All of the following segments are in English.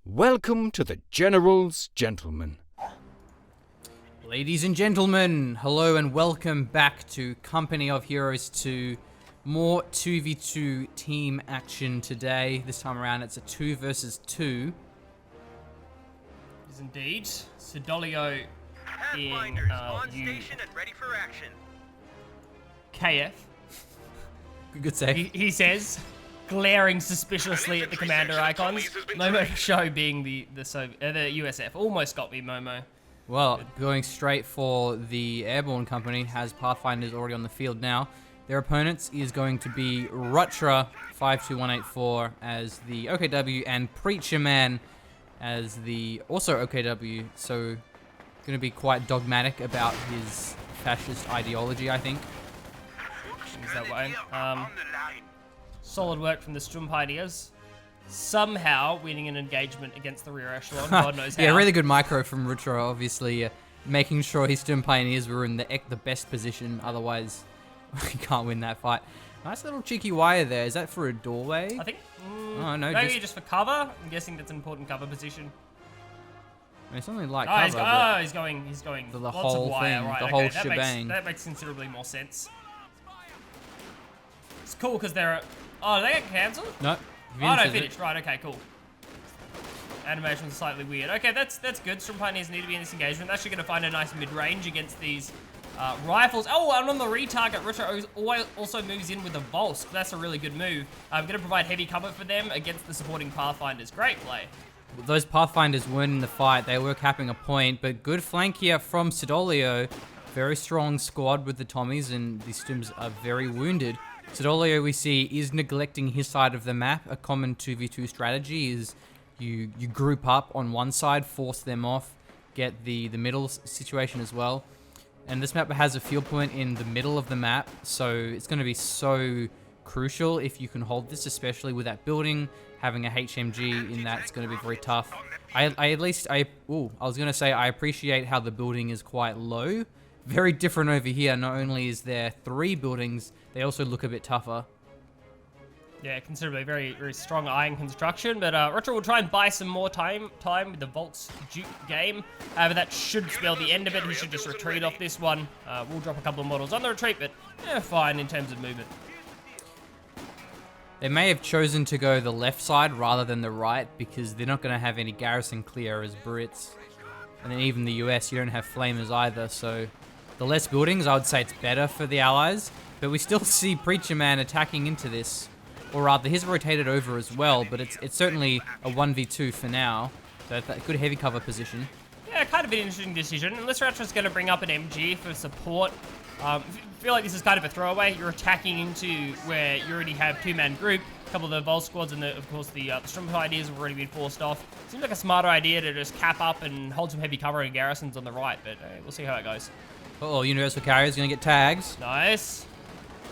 Welcome to the General's Gentlemen. Ladies and gentlemen, hello and welcome back to Company of Heroes 2. More 2v2 team action today. This time around it's a 2 versus 2. Is indeed. Siddolio in on station and ready for action. KF. Good save. He says, glaring suspiciously at the commander icons. Momo4sho being the USF. Almost got me, Momo. Well, going straight for the Airborne Company, has Pathfinders already on the field now. Their opponents is going to be Rutra 52184 as the OKW and PreacherMan as the also OKW. So going to be quite dogmatic about his fascist ideology, I think. Is that way? Solid work from the Strum Pioneers. Somehow winning an engagement against the rear echelon. God knows how. Yeah, really good micro from Rutra, obviously making sure his Strum Pioneers were in the best position. Otherwise, we can't win that fight. Nice little cheeky wire there. Is that for a doorway? I think. Oh no, maybe just for cover. I'm guessing that's an important cover position. I mean, something like Oh, cover. he's going. The lots whole of wire, thing, right? the Okay, whole that shebang. that makes considerably more sense. It's cool because they're. Oh, they get cancelled? No. Oh no, finished. Right. Okay. Cool. Animation's slightly weird. Okay, that's good. Strum Pioneers need to be in this engagement. They're actually going to find a nice mid-range against these rifles. Oh, and on the retarget, Rutra also moves in with a Volsk. That's a really good move. I'm going to provide heavy cover for them against the supporting Pathfinders. Great play. Those Pathfinders weren't in the fight. They were capping a point, but good flank here from Siddolio. Very strong squad with the Tommies, and the Stims are very wounded. Siddolio, we see, is neglecting his side of the map. A common 2v2 strategy is you group up on one side, force them off, get the middle situation as well. And this map has a field point in the middle of the map, so it's going to be so crucial if you can hold this, especially with that building. Having a HMG in that is going to be very tough. I was going to say I appreciate how the building is quite low. Very different over here. Not only is there 3 buildings, they also look a bit tougher. Yeah, considerably very, very strong iron construction, but Rutra will try and buy some more time with the Volks Duke game. But that should spell the end of it. He should just retreat off this one. We'll drop a couple of models on the retreat, but fine in terms of movement. They may have chosen to go the left side rather than the right because they're not going to have any garrison clear as Brits. And then even the US, you don't have flamers either, so the less buildings, I would say it's better for the Allies. But we still see PreacherMan attacking into this. Or rather, he's rotated over as well, but it's certainly a 1v2 for now. So that's a good heavy cover position. Yeah, kind of an interesting decision. Unless Rutra's going to bring up an MG for support. I feel like this is kind of a throwaway. You're attacking into where you already have 2-man group. A couple of the Vol squads and, of course, the Strum Pioneers have already been forced off. Seems like a smarter idea to just cap up and hold some heavy cover and garrisons on the right, but we'll see how it goes. Uh-oh, Universal Carrier's going to get tags. Nice.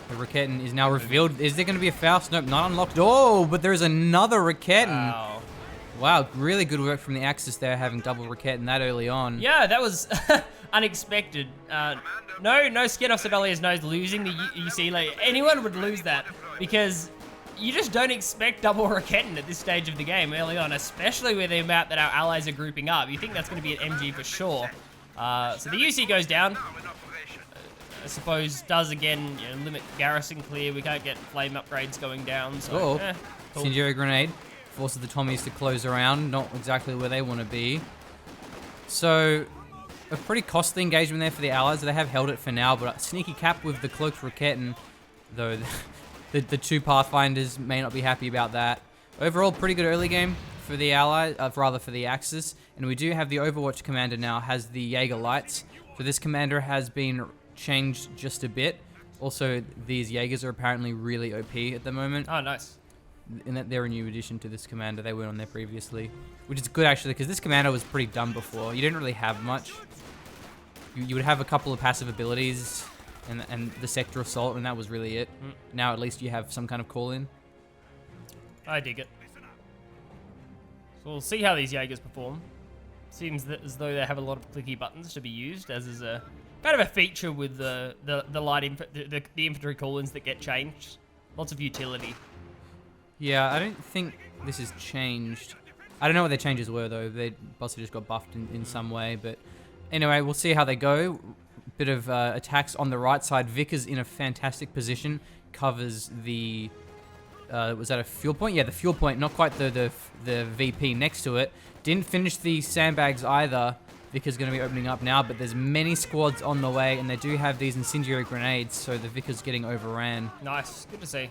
The Raketten is now revealed. Is there going to be a Faust? Nope, not unlocked. Oh, but there's another Raketten. Wow. Wow, really good work from the Axis there, having double Raketten that early on. Yeah, that was unexpected. No skin off Siddolio's nose losing the UC. Like, anyone would lose that because you just don't expect double Raketten at this stage of the game early on, especially with the amount that our allies are grouping up. You think that's going to be an MG for sure. So the UC goes down. I suppose does again limit garrison clear. We can't get flame upgrades going down. So, cool. Incendiary grenade forces the Tommies to close around, not exactly where they want to be. So a pretty costly engagement there for the Allies. They have held it for now, but a sneaky cap with the cloaked Raketten, though the 2 Pathfinders may not be happy about that. Overall, pretty good early game for the Allies, rather for the Axis, and we do have the Overwatch commander now has the Jaeger lights. So this commander has been changed just a bit. Also, these Jaegers are apparently really OP at the moment. Oh, nice. And that they're a new addition to this commander. They weren't on there previously, which is good actually, because this commander was pretty dumb before. You didn't really have much. You would have a couple of passive abilities and the sector assault, and that was really it. Now at least you have some kind of call-in. I dig it. So we'll see how these Jaegers perform. Seems as though they have a lot of clicky buttons to be used, as is a kind of a feature with the infantry call-ins that get changed. Lots of utility. Yeah, I don't think this has changed. I don't know what their changes were though. They possibly just got buffed in some way. But anyway, we'll see how they go. Bit of attacks on the right side. Vickers in a fantastic position. Covers the... was that a fuel point? Yeah, the fuel point. Not quite the VP next to it. Didn't finish the sandbags either. Vickers going to be opening up now, but there's many squads on the way, and they do have these incendiary grenades, so the Vickers getting overran. Nice. Good to see.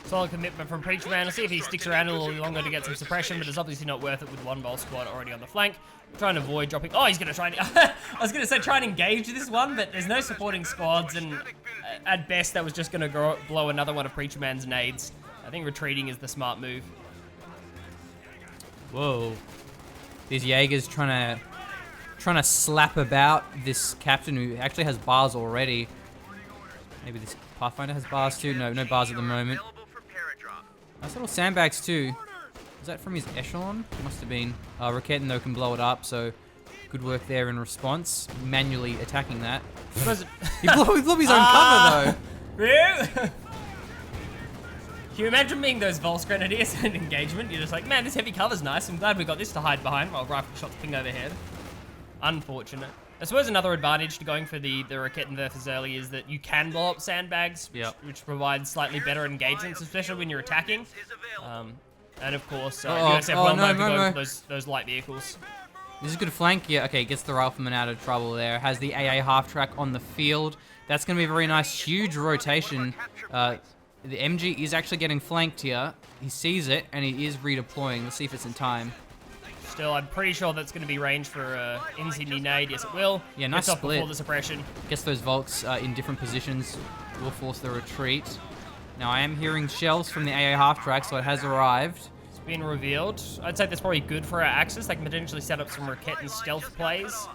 Solid commitment from PreacherMan. Let's see if he sticks around a little longer to get some suppression, but it's obviously not worth it with one Vol squad already on the flank. Trying to avoid dropping... Oh, he's going to try and... I was going to say try and engage this one, but there's no supporting squads, and at best that was just going to blow another one of PreacherMan's nades. I think retreating is the smart move. Whoa. These Jaegers trying to slap about this captain who actually has bars already. Maybe this Pathfinder has bars too? No bars at the moment. Nice little sandbags too. Is that from his echelon? Must have been. Raketin though can blow it up, so good work there in response. Manually attacking that. he blew up his own cover though. Really? Can you imagine being those Volks Grenadiers in engagement? You're just like, man, this heavy cover's nice. I'm glad we got this to hide behind while rifle shots ping overhead. Unfortunate. I suppose another advantage to going for the Raketin versus early is that you can blow up sandbags, which provides slightly better engagements, especially when you're attacking. And of course, USF well known to go for those light vehicles. This is a good flank. Yeah, okay, gets the rifleman out of trouble there. Has the AA half-track on the field. That's going to be a very nice, huge rotation. The MG is actually getting flanked here. He sees it, and he is redeploying. Let's see if it's in time. Still, I'm pretty sure that's going to be range for Insigny nade. Yes, it will. Yeah, nice Gets split. Before the suppression. Gets those Volks in different positions. Will force the retreat. Now, I am hearing shells from the AA half-track, so it has arrived. It's been revealed. I'd say that's probably good for our Axis. They can potentially set up some Raketin stealth plays.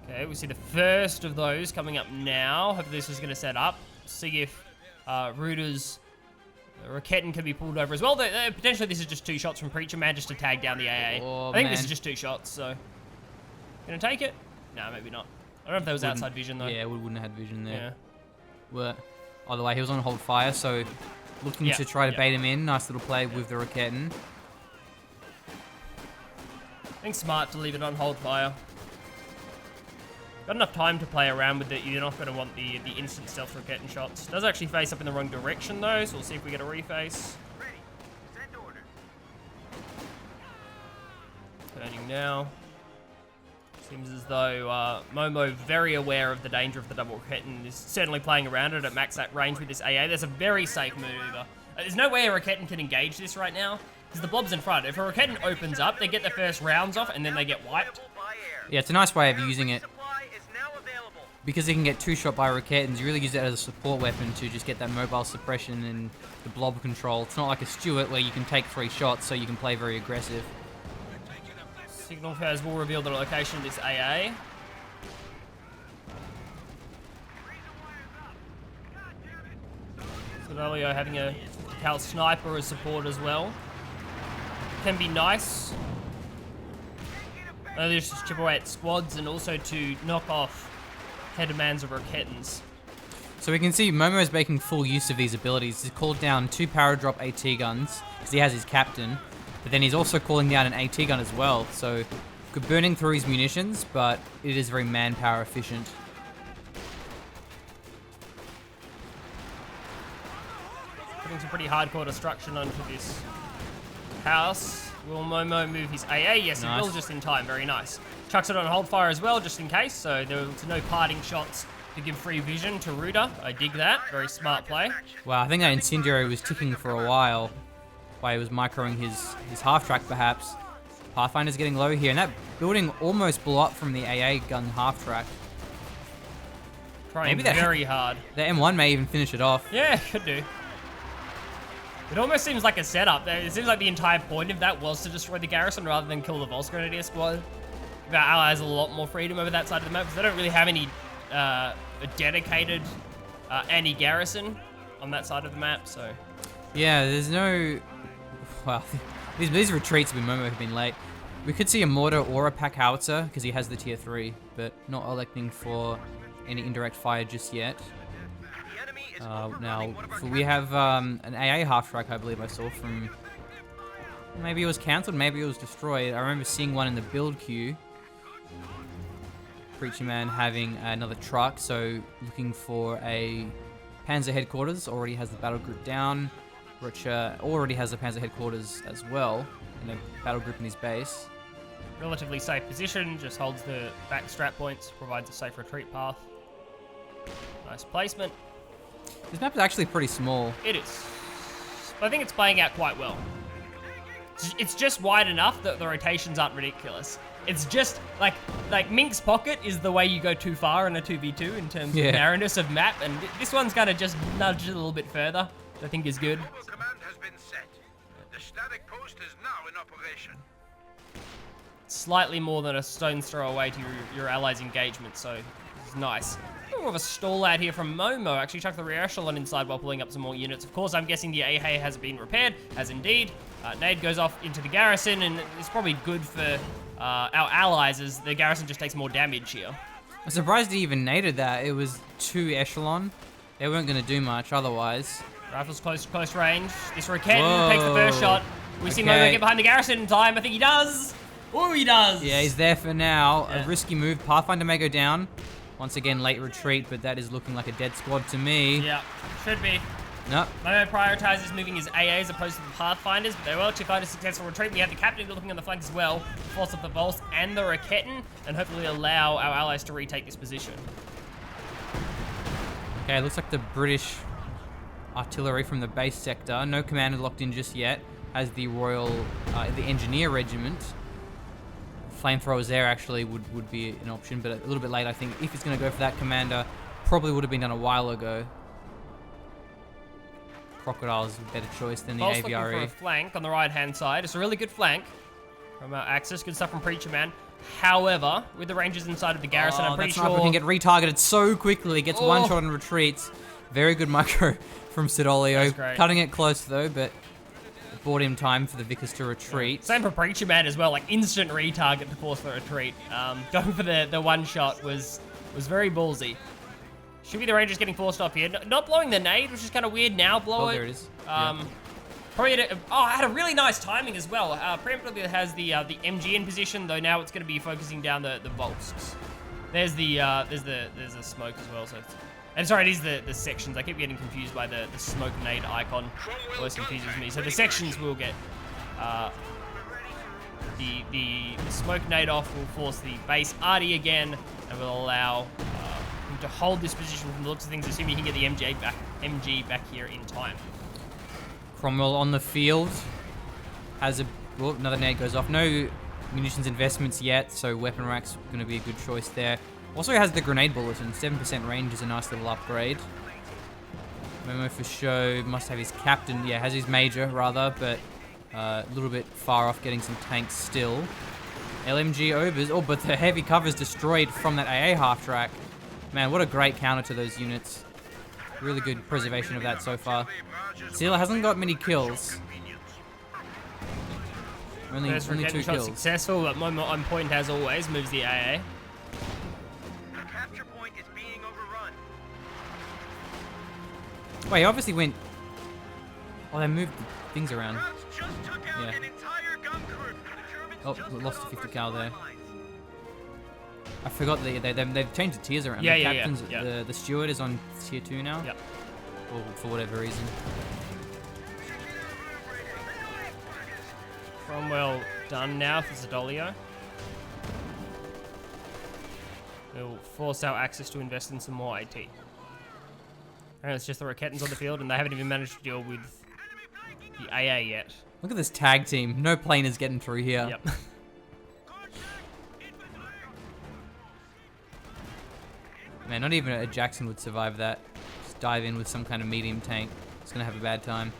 Okay, we see the first of those coming up now. Hopefully this is going to set up. See if Rutra's Raketin can be pulled over as well. Potentially this is just 2 shots from PreacherMan just to tag down the AA. Oh, I think this is just 2 shots, so... Gonna take it? No, maybe not. I don't know if that was outside vision, though. Yeah, we wouldn't have had vision there. Yeah. Well, either way, he was on hold fire, so looking to try to bait him in. Nice little play with the Raketin. I think smart to leave it on hold fire. Got enough time to play around with it. You're not going to want the instant stealth Raketin shots. Does actually face up in the wrong direction though, so we'll see if we get a reface. Turning now. Seems as though Momo, very aware of the danger of the double Raketin, is certainly playing around it at max range with this AA. There's a very safe maneuver. There's no way a Raketin can engage this right now, because the blob's in front. If a Raketin opens up, they get their first rounds off, and then they get wiped. Yeah, it's a nice way of using it. Because he can get 2-shot by Raketins, you really use it as a support weapon to just get that mobile suppression and the blob control. It's not like a Stuart where you can take 3 shots, so you can play very aggressive. Signal fires will reveal the location of this AA. Siddolio having a Cal sniper as support as well. Can be nice. There's just chip away at squads and also to knock off head-demands of Raketins. So we can see Momo is making full use of these abilities. He's called down 2 Paradrop AT guns, because he has his captain, but then he's also calling down an AT gun as well, so good burning through his munitions, but it is very manpower efficient. Putting some pretty hardcore destruction onto this house. Will Momo move his AA? Yes, nice. He will, just in time. Very nice. Chucks it on hold fire as well, just in case, so there's no parting shots to give free vision to Rutra. I dig that. Very smart play. Wow, I think that incendiary was ticking for a while. Why he was microing his half-track, perhaps. Pathfinder's getting low here, and that building almost blew up from the AA gun half-track. Trying very hard. The M1 may even finish it off. Yeah, could do. It almost seems like a setup. It seems like the entire point of that was to destroy the garrison rather than kill the Volks Grenadier squad. The Ally has a lot more freedom over that side of the map because they don't really have any dedicated anti-garrison on that side of the map, so... Yeah, there's no... Well, these retreats with Momo have been late. We could see a mortar or a pack howitzer because he has the tier 3, but not electing for any indirect fire just yet. Now, we have an AA half-track, I believe I saw, from Maybe it was cancelled, maybe it was destroyed. I remember seeing one in the build queue. PreacherMan having another truck, so looking for a Panzer headquarters. Already has the battle group down. Rutra already has the Panzer headquarters as well, and a battle group in his base. Relatively safe position, just holds the back strap points, provides a safe retreat path. Nice placement. This map is actually pretty small. It is. But I think it's playing out quite well. It's just wide enough that the rotations aren't ridiculous. It's just like Mink's Pocket is the way you go too far in a 2v2 in terms of narrowness of map, and this one's kind of just nudged it a little bit further, which I think is good. Command has been set. The static post is now in operation. Slightly more than a stone's throw away to your allies' engagement, so it's nice. More of a stall out here from Momo. Actually chucked the rear echelon inside while pulling up some more units. Of course, I'm guessing the AA has been repaired, as indeed. Nade goes off into the garrison, and it's probably good for our allies as the garrison just takes more damage here. I'm surprised he even naded that. It was 2 echelon. They weren't going to do much otherwise. Rifles close range. This Raketten takes the first shot. We see Momo get behind the garrison in time. I think he does. Oh, he does. Yeah, he's there for now. A risky move. Pathfinder may go down. Once again, late retreat, but that is looking like a dead squad to me. Yeah, should be. No. Momo prioritizes moving his AA as opposed to the Pathfinders, but they will actually find a successful retreat. We have the Captain looking on the flank as well, force up the Volst and the Raketten, and hopefully allow our allies to retake this position. Okay, looks like the British artillery from the base sector. No commander locked in just yet. Has the the Engineer Regiment. Flamethrowers there actually would be an option, but a little bit late, I think. If it's going to go for that commander, probably would have been done a while ago. Crocodile's a better choice than the Volst looking AVRE. for a flank on the right-hand side. It's a really good flank from our Axis. Good stuff from PreacherMan. However, with the Rangers inside of the garrison, I'm pretty sure... can get retargeted so quickly. Gets one shot and retreats. Very good micro from Siddolio. Cutting it close, though, but bought him time for the Vickers to retreat. Same for PreacherMan as well, like instant retarget to force the retreat. Going for the one shot was very ballsy. Should be the Rangers getting forced off here. Not blowing the nade, which is kind of weird now. Blow it. There it is. Probably had a really nice timing as well. Preemptively has the MG in position, though now it's going to be focusing down the Volsts. There's a smoke as well. So, and sorry, it is the sections. I keep getting confused by the smoke nade icon. Always confuses me. So the sections will get the smoke nade off. Will force the base arty again, and will allow him to hold this position from the looks of things, assuming he can get the MG back here in time. Cromwell on the field has another nade goes off. No munitions investments yet, so weapon rack's going to be a good choice there. Also has the grenade bulletin. 7% range is a nice little upgrade. Momo4sho must have his captain. Yeah, has his major rather, but a little bit far off getting some tanks still. LMG overs. Oh, but the heavy cover is destroyed from that AA half track. Man, what a great counter to those units. Really good preservation of that so far. Seal hasn't got many kills. Only 2 kills. Successful, but Momo on point as always, moves the AA. The capture point is being overrun. Wait, he obviously went... Oh, they moved things around. Just took out an entire gun crew. The Germans Oh, lost a 50 cal there. I forgot they've changed the tiers around. Yeah, the captains, the steward is on tier 2 now. Yep. Or for whatever reason. Cromwell done now for Siddolio. We'll force our Axis to invest in some more AT. And it's just the Rakettens on the field, and they haven't even managed to deal with the AA yet. Look at this tag team. No planers getting through here. Yep. Man, not even a Jackson would survive that. Just dive in with some kind of medium tank. It's gonna have a bad time.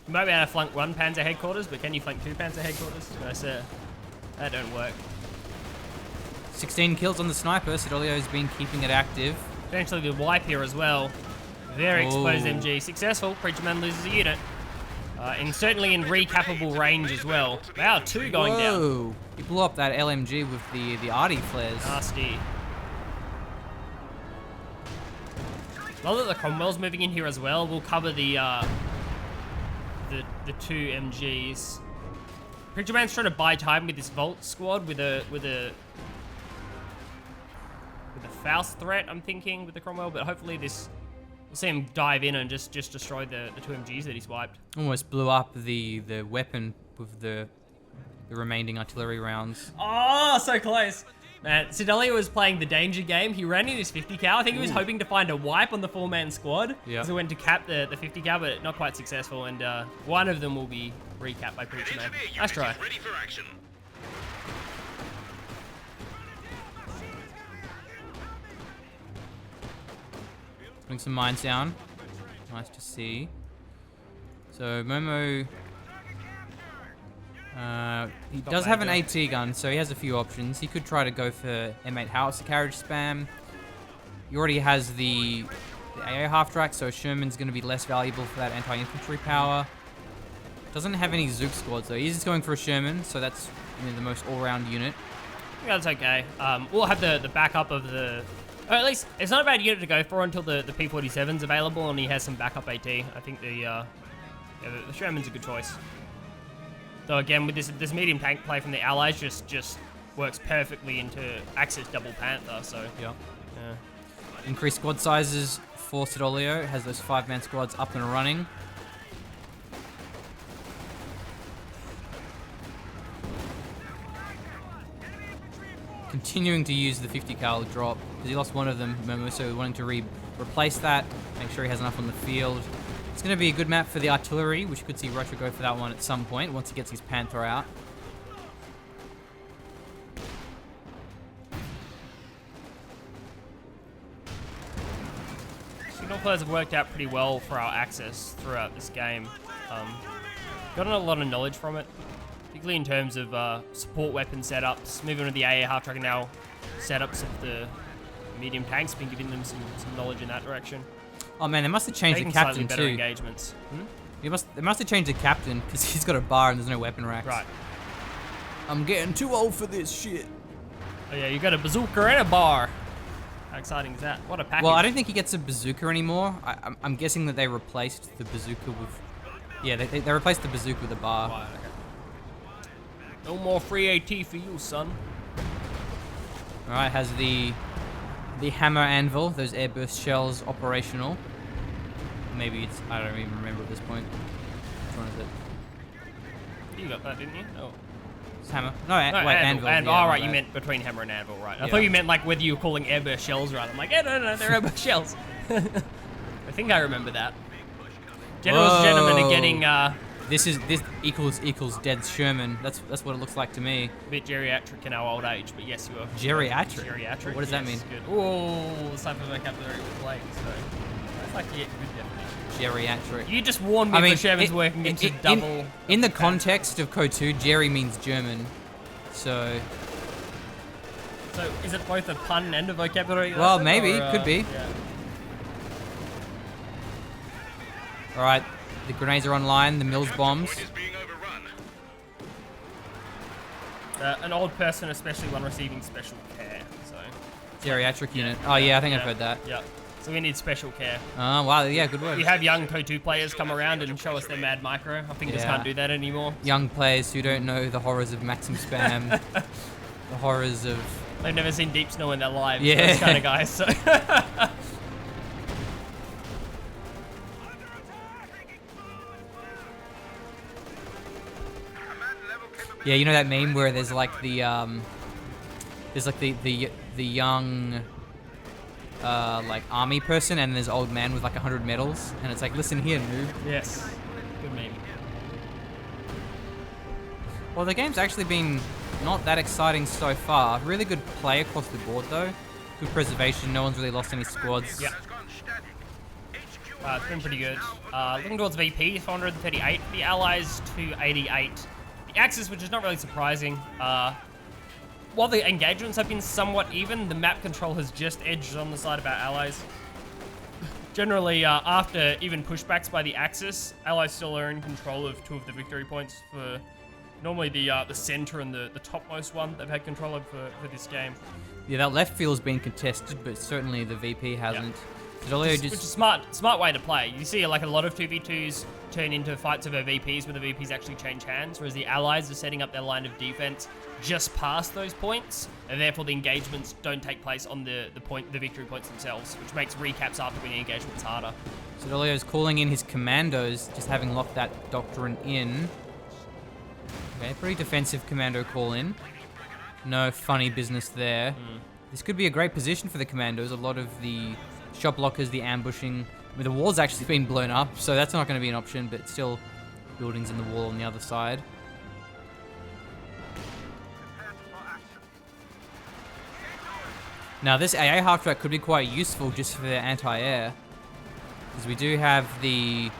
You might be able to flank 1 Panzer headquarters, but can you flank 2 Panzer headquarters? That don't work. 16 kills on the sniper. Siddolio's been keeping it active. Potentially the wipe here as well. Very exposed MG. Successful. PreacherMan loses a unit. And certainly in recappable range as well. Wow, 2 going down. He blew up that LMG with the arty flares. Nasty. Love that the Cromwell's moving in here as well. We'll cover the the two MGs. PreacherMan's trying to buy time with this Volt squad with a Faust threat, I'm thinking, with the Cromwell, but hopefully we'll see him dive in and just destroy the two MGs that he's wiped. Almost blew up the weapon with the remaining artillery rounds. Oh, so close. Man, Siddolio was playing the danger game. He ran in his 50 cal. I think he was hoping to find a wipe on the 4-man squad. Yeah. So he went to cap the 50 cal, but not quite successful. And one of them will be recapped by PreacherMan. Nice try. Ready for action. Putting some mines down. Nice to see. So Momo, he does have an AT gun, so he has a few options. He could try to go for M8 howitzer carriage spam. He already has the AA half track, so Sherman's going to be less valuable for that anti-infantry power. Doesn't have any Zook squads though. He's just going for a Sherman, so that's the most all-round unit. Yeah, that's okay. We'll have the backup of the... Or at least, it's not a bad unit to go for until the P-47's available and he has some backup AT. I think the Sherman's a good choice. So again, with this medium tank play from the Allies just works perfectly into Axis double Panther, so... Yeah. Yeah. Increased squad sizes for Siddolio. Has those 5-man squads up and running. Continuing to use the 50 cal drop because he lost one of them, Momo, so wanting to replace that, make sure he has enough on the field. It's going to be a good map for the artillery, which you could see Rutra go for that one at some point once he gets his Panther out. Signal players have worked out pretty well for our Axis throughout this game. Gotten a lot of knowledge from it. Particularly in terms of support weapon setups, moving to the AA half track and now setups of the medium tanks, been giving them some knowledge in that direction. Oh man, they must have changed the captain better too. Engagements. They must have changed the captain because he's got a bar and there's no weapon racks. Right. I'm getting too old for this shit. Oh yeah, you got a bazooka and a bar. How exciting is that? What a package. Well, I don't think he gets a bazooka anymore. I'm guessing that they replaced the bazooka with... Yeah, they replaced the bazooka with a bar. Right, okay. No more free AT for you, son. Alright, has the hammer anvil, those airburst shells operational. Maybe it's... I don't even remember at this point. Which one is it? You got that, didn't you? Oh. It's hammer. No, wait, anvil. Anvil. Yeah, Oh, right, my you bad. meant between hammer and anvil, right. I Yeah. thought you meant like whether you were calling airburst shells right. I'm like, yeah, no, they're airburst shells. I think I remember that. Generals and gentlemen are getting This equals dead Sherman. That's what it looks like to me. a bit geriatric in our old age, but yes, you are. Geriatric? Geriatric. What does that yes, mean? Good. Oh, the type of vocabulary we're playing, so that's like to get good definition. Geriatric. You just warned me that Sherman's working into double. In the context of Code 2, Jerry means German. So is it both a pun and a vocabulary well, lesson, maybe. or, Could be. Yeah. Alright, the grenades are online, the Mills bombs. Point is being overrun. An old person, especially one receiving special care. So. Geriatric unit. Oh yeah, I think I've heard that. Yeah. So we need special care. Oh wow, yeah, good work. We have young Code 2 players come around and show us their mad micro. I think just Yeah. can't do that anymore. Young players who don't know the horrors of Maxim spam, the horrors of... They've never seen Deep Snow in their lives. Yeah. Those kind of guys. So. Yeah, you know that meme where there's like the young like army person and there's old man with like 100 medals and it's like, listen here, noob. Yes. Good meme. Well, the game's actually been not that exciting so far. Really good play across the board though. Good preservation. No one's really lost any squads. Yeah. Has gone static. It's been pretty good. Looking towards VP, 438. The Allies, 288. The Axis, which is not really surprising. While the engagements have been somewhat even, the map control has just edged on the side of our Allies. Generally, after even pushbacks by the Axis, Allies still are in control of 2 of the victory points for normally the center and the topmost one they've had control of for this game. Yeah, that left field's been contested, but certainly the VP hasn't. Siddolio Which is a smart way to play. You see like a lot of 2v2s turn into fights over VPs where the VPs actually change hands, whereas the allies are setting up their line of defense just past those points, and therefore the engagements don't take place on the victory points themselves, which makes recaps after winning engagements harder. Siddolio's calling in his commandos, just having locked that doctrine in. Okay, pretty defensive commando call in. No funny business there. This could be a great position for the commandos. A lot of the shot blockers, the ambushing. I mean, the wall's actually been blown up, so that's not going to be an option, but still buildings in the wall on the other side. Now, this AA half-track could be quite useful just for their anti-air, because we do have the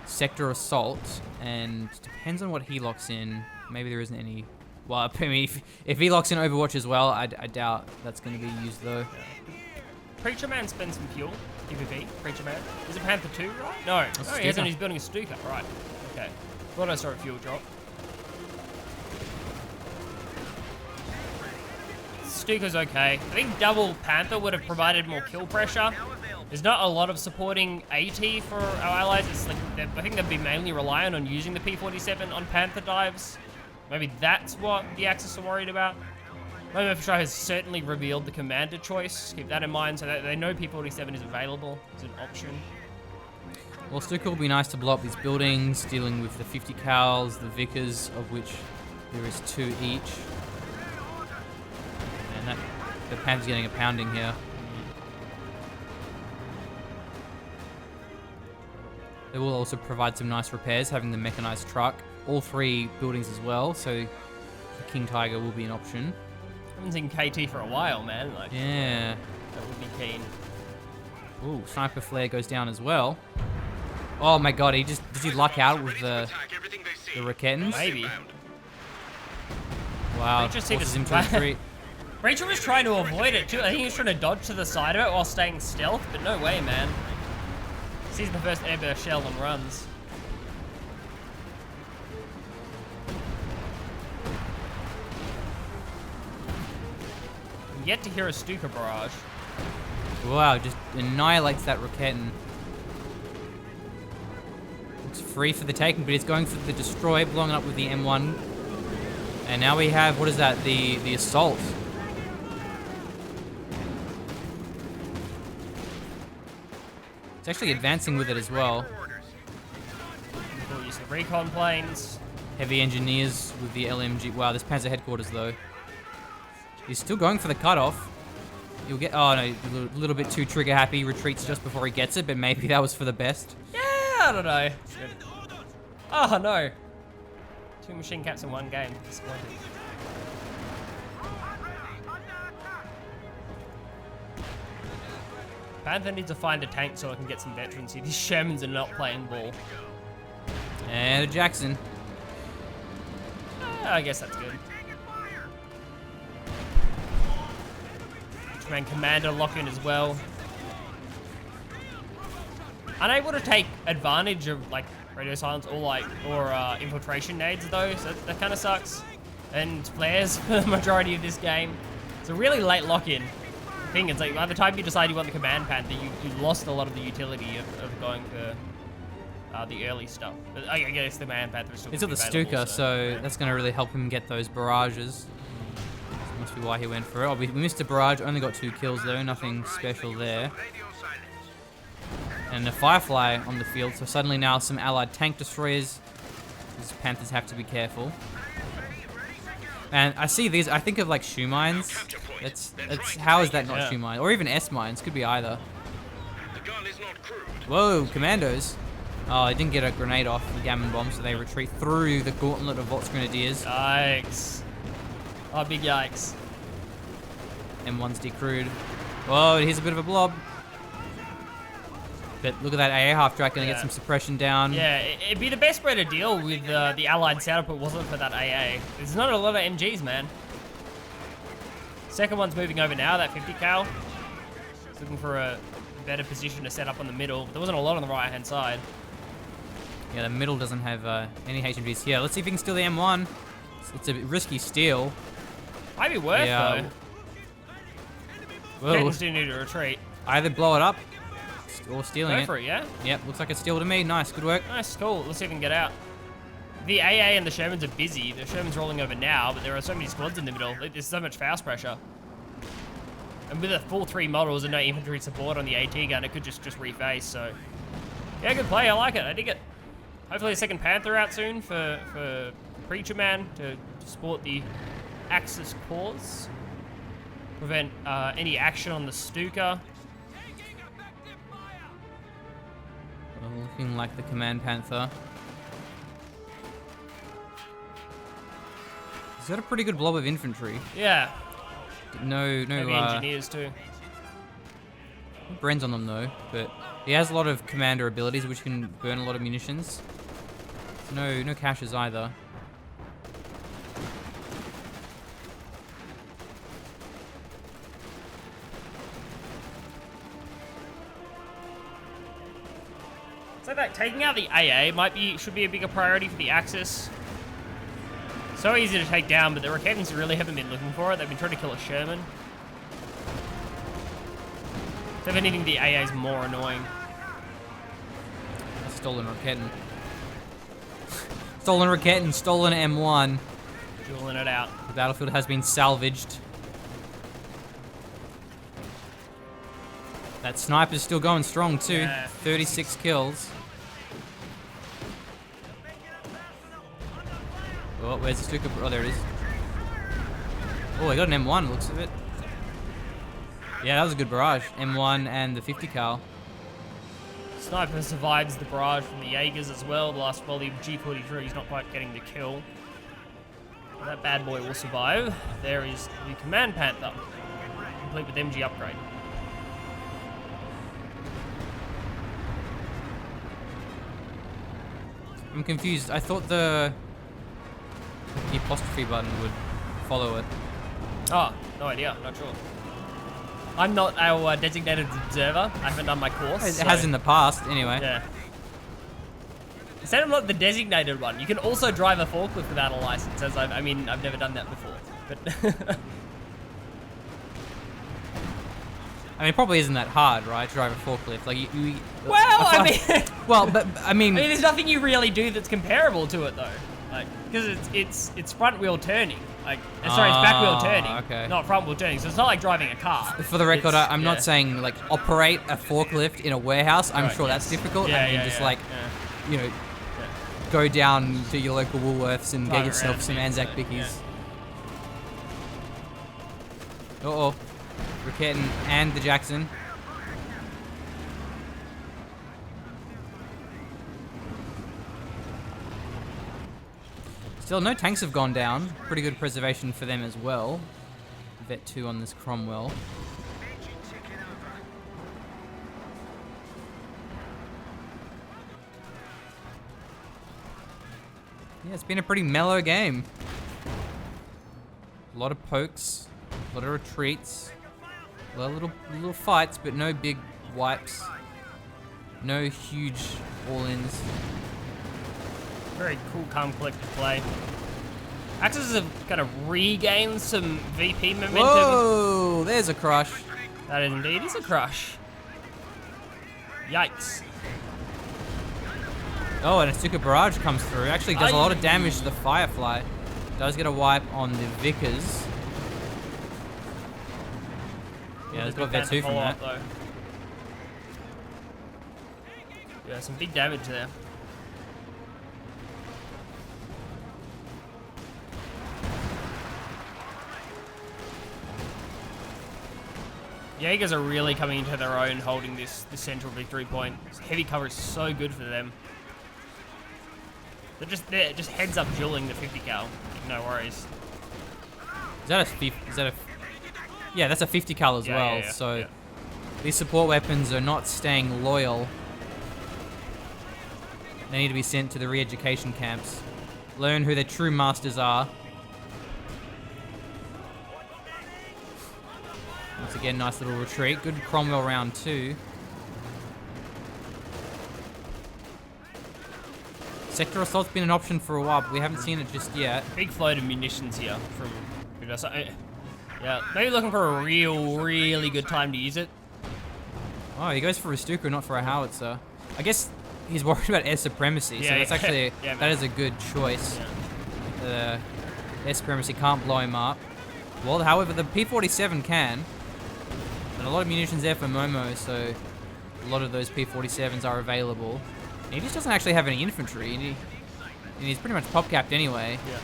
sector assault, and depends on what he locks in. Maybe there isn't any. Well, I mean, if he locks in Overwatch as well, I doubt that's going to be used though. PreacherMan spends some fuel. PvP. PreacherMan. Is it Panther 2, right? No. That's No, he hasn't. He's building a Stuka. Right. Okay. Thought I saw a fuel drop. Stuka's okay. I think double Panther would have provided more kill pressure. There's not a lot of supporting AT for our allies. It's like I think they'd be mainly reliant on using the P47 on Panther dives. Maybe that's what the Axis are worried about. Momo4sho has certainly revealed the commander choice. Keep that in mind so that they know P47 is available as an option. Well, Stuka will be nice to blow up these buildings, dealing with the 50 cals, the Vickers, of which there is 2 each. And the Panther's getting a pounding here. They will also provide some nice repairs, having the mechanized truck. All 3 buildings as well, so the King Tiger will be an option. I haven't seen KT for a while, man. Like, yeah. That would be keen. Ooh, Sniper Flare goes down as well. Oh my god, did he luck out with the Raketans? Maybe. Wow, Preacher forces him to retreat. Preacher was trying to avoid it too. I think he was trying to dodge to the side of it while staying stealth, but no way, man. Sees the first airburst shell and runs. Yet to hear a Stuka barrage. Wow, just annihilates that Raketan. It's free for the taking, but it's going for the destroy, blowing it up with the M1. And now we have, what is that? The assault. It's actually advancing with it as well. We'll use the recon planes. Heavy engineers with the LMG. Wow, this Panzer headquarters though. He's still going for the cutoff. You'll get. Oh no, a little bit too trigger happy. Retreats just before he gets it, but maybe that was for the best. Yeah, I don't know. Oh no. 2 machine caps in 1 game. Disappointing. Panther needs to find a tank so I can get some veterans here. These Shermans are not playing ball. And a Jackson. I guess that's good. PreacherMan Commander lock in as well. Unable to take advantage of like radio silence or infiltration nades though, so that kind of sucks. And flares for the majority of this game. It's a really late lock-in. Thing is, like by the time you decide you want the command Panther, you lost a lot of the utility of going for the early stuff. But I guess the man Panther is still. He's got the Stuka, so that's going to really help him get those barrages. That must be why he went for it. Oh, we missed a barrage. Only got 2 kills though. Nothing special there. And a Firefly on the field. So suddenly now some allied tank destroyers. These Panthers have to be careful. And I see these. I think of like shoe mines. It's how is that not shoe mine? Or even S mines. Could be either. Whoa, commandos. Oh, they didn't get a grenade off the gammon bomb, so they retreat through the gauntlet of Volt's grenadiers. Yikes. Oh, big yikes. M1's decrewed. Whoa, here's a bit of a blob. But look at that AA half-track, gonna get some suppression down. Yeah, it'd be the best way to deal with the allied setup if it wasn't for that AA. There's not a lot of MGs, man. Second one's moving over now, that 50 cal. He's looking for a better position to set up on the middle, but there wasn't a lot on the right-hand side. Yeah, the middle doesn't have any HMGs here. Let's see if he can steal the M1. It's a risky steal. Might be worth, though. Whoa. Kittens do need to retreat. Either blow it up, Or stealing Go it. for it, yeah? Yep, looks like a steal to me. Nice, good work. Nice, cool. Let's see if we can get out. The AA and the Shermans are busy. The Sherman's rolling over now, but there are so many squads in the middle. There's so much fast pressure. And with a full 3 models and no infantry support on the AT gun, it could just reface, so... Yeah, good play. I like it. I dig it. Hopefully a second Panther out soon for PreacherMan to support the Axis cause. Prevent any action on the Stuka. Well, looking like the Command Panther. He's got a pretty good blob of infantry. Yeah. No, Maybe engineers too. Bren's on them though, but he has a lot of commander abilities which can burn a lot of munitions. No caches either. It's like that taking out the AA should be a bigger priority for the Axis. So easy to take down, but the Rockettans really haven't been looking for it. They've been trying to kill a Sherman. So if anything, the AA is more annoying. A stolen Rocketten. Stolen Rocketten, stolen M1. Dueling it out. The battlefield has been salvaged. That sniper's still going strong too. Yeah. 36 kills. Oh, where's the Stuka? Oh, there it is. Oh, I got an M1, looks of it. Yeah, that was a good barrage. M1 and the 50 cal. Sniper survives the barrage from the Jaegers as well. The last volley of G43 is not quite getting the kill. That bad boy will survive. There is the Command Panther, complete with MG upgrade. I'm confused. I thought the apostrophe button would follow it. Oh, no idea. Not sure. I'm not our designated observer. I haven't done my course. It has in the past, anyway. Yeah. Instead of not the designated one, you can also drive a forklift without a license. As I've never done that before. But I mean, it probably isn't that hard, right? To drive a forklift. Like, well, I mean, well, but I mean, there's nothing you really do that's comparable to it though. Like, because it's front wheel turning. Like, sorry, it's back wheel turning. Okay. Not front wheel turning. So it's not like driving a car. For the record, It's- I'm yeah. not saying like operate a forklift in a warehouse. I'm Right, sure yes. that's difficult. Yeah, and you yeah, can just yeah, like, yeah. you know, go down to your local Woolworths and Drive get yourself around, some yeah, Anzac yeah. Bickies. Uh-oh. Ricketten and the Jackson. Still, no tanks have gone down. Pretty good preservation for them as well. Vet 2 on this Cromwell. Yeah, it's been a pretty mellow game. A lot of pokes, a lot of retreats, a lot of little fights, but no big wipes. No huge all-ins. Very cool, calm, collected play. Axis have kind of regained some VP momentum. Whoa! There's a crush. That indeed is a crush. Yikes. Oh, and a Stuka barrage comes through. Actually does a lot of damage to the Firefly. Does get a wipe on the Vickers. Yeah, there's got Vet 2 from that. Though. Yeah, some big damage there. Jaegers are really coming into their own holding this central victory point. This heavy cover is so good for them. They're just heads up dueling the 50 cal. No worries. Is that a yeah, that's a 50 cal as well. Yeah, so yeah. these support weapons are not staying loyal. They need to be sent to the re-education camps. Learn who their true masters are. Once again, nice little retreat. Good Cromwell round 2. Sector assault's been an option for a while, but we haven't seen it just yet. Big float of munitions here from yeah, maybe looking for a really good time to use it. Oh, he goes for a Stuka, not for a howitzer. I guess he's worried about air supremacy, so that's actually that is a good choice. Air supremacy can't blow him up. Well, however, the P-47 can. And a lot of munitions there for Momo, so a lot of those P-47s are available. And he just doesn't actually have any infantry, and he's pretty much pop-capped anyway. Yeah.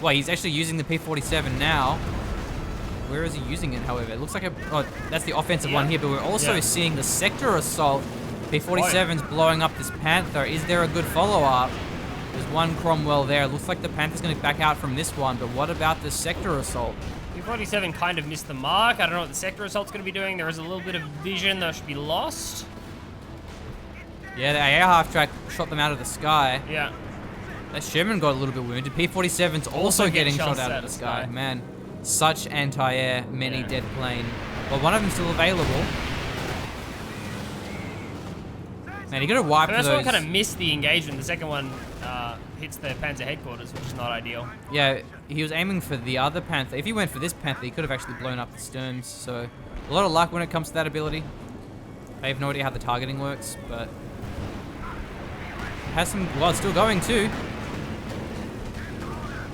Well, he's actually using the P-47 now. Where is he using it, however? It looks like that's the offensive one here, but we're also seeing the sector assault. P-47's blowing up this Panther. Is there a good follow-up? There's one Cromwell there. It looks like the Panther's going to back out from this one, but what about the sector assault? P-47 kind of missed the mark. I don't know what the sector assault's going to be doing. There is a little bit of vision that should be lost. Yeah, the air half-track shot them out of the sky. Yeah. That Sherman got a little bit wounded. P-47's also getting shot out of the sky. Man, such anti-air, many dead plane. But one of them's still available. Man, you gotta wipe The those. first one kind of missed the engagement. The second one hits the Panzer headquarters, which is not ideal. Yeah, he was aiming for the other Panther. If he went for this Panther, he could have actually blown up the Sterns. So, a lot of luck when it comes to that ability. I have no idea how the targeting works, but it has some. Well, it's still going too.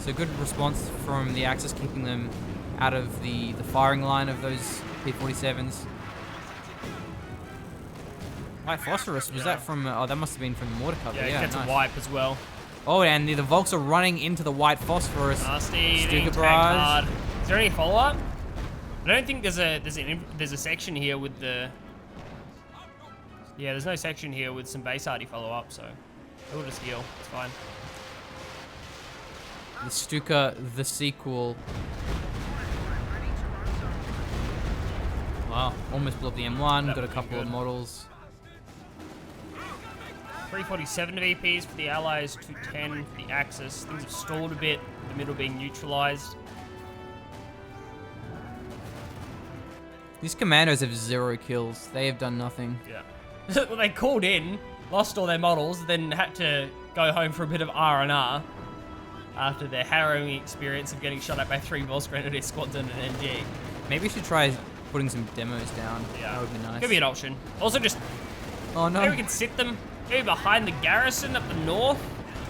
So good response from the Axis, keeping them out of the firing line of those P-47s. White Phosphorus, was that from... oh, that must have been from the mortar cover. Yeah, it gets nice. a wipe as well. Oh, and the Volks are running into the White Phosphorus. Nasty, Stuka being barrage. tagged hard. Is there any follow-up? I don't think there's a section here with the... Yeah, there's no section here with some base arty follow-up, so we'll just heal. It's fine. The Stuka, the sequel. Wow, almost blew up the M1, got a couple of models. 347 VPs for the Allies, 210 for the Axis. Things have stalled a bit, the middle being neutralized. These commandos have 0 kills. They have done nothing. Yeah. Well, they called in, lost all their models, then had to go home for a bit of R&R after their harrowing experience of getting shot at by 3 Volks Grenadier Squads and an NG. Maybe we should try putting some demos down. Yeah. That would be nice. Could be an option. Also, just Oh no. maybe we can sit them maybe behind the garrison up the north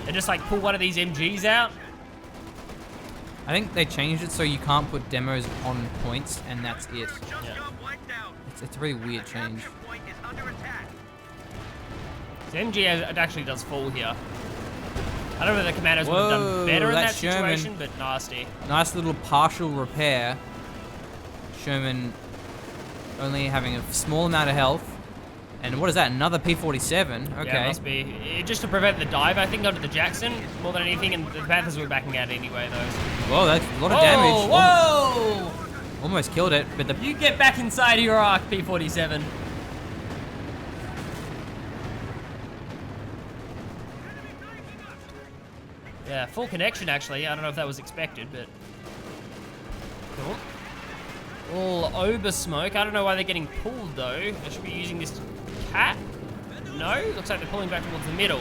and just like pull one of these MGs out. I think they changed it so you can't put demos on points, and that's it. Yeah. It's a really weird change. So MG it actually does fall here. I don't know if the commandos would have done better in that that's Sherman. situation, but nasty. Nice little partial repair. Sherman only having a small amount of health. And what is that? Another P-47? Okay. Yeah, it must be. Just to prevent the dive, I think, onto the Jackson more than anything, and the Panthers were backing out anyway, though. Whoa, that's a lot of damage. Whoa! Almost killed it, but the... You get back inside your arc, P-47. Yeah, full connection, actually. I don't know if that was expected, but... Cool. All over smoke. I don't know why they're getting pulled, though. They should be using this cat. No? Looks like they're pulling back towards the middle.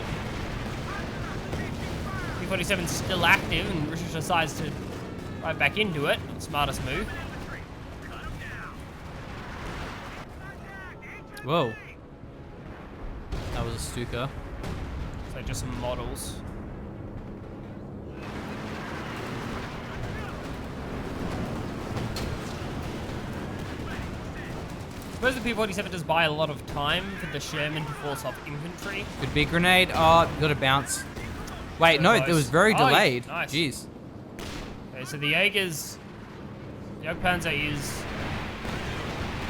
P-47's still active, and Rutra decides to right back into it. Smartest move. Whoa. That was a Stuka. So just some models. I suppose the P-47 does buy a lot of time for the Sherman to force off infantry. Good big grenade. Oh, got to bounce. Wait, So no, close. it was very Oh, delayed. nice. Jeez. Okay, so the Jaegers... The Jagdpanzer is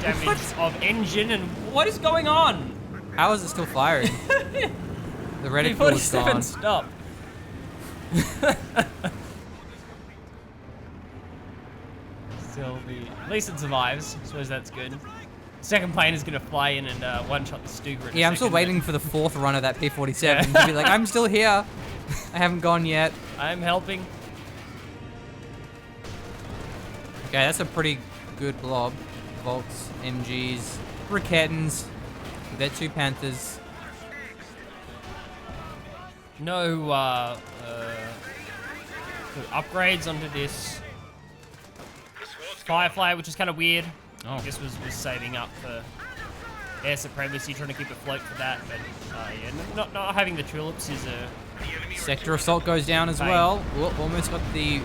damage of engine, and what is going on? How is it still firing? The reticle is P-47 gone. stop. Still at least it survives. I suppose that's good. Second plane is going to fly in and one-shot the Stuka. Yeah, I'm still waiting for the 4th run of that P-47 to be like, I'm still here. I haven't gone yet. I'm helping. Okay, that's a pretty good blob. Volks, MGs, Rikettens. We've got 2 Panthers. No upgrades onto this Firefly, which is kind of weird. Oh. I guess was saving up for air supremacy, trying to keep afloat for that. But yeah, not having the tulips is a Sector assault goes down as well. Whoa, almost got the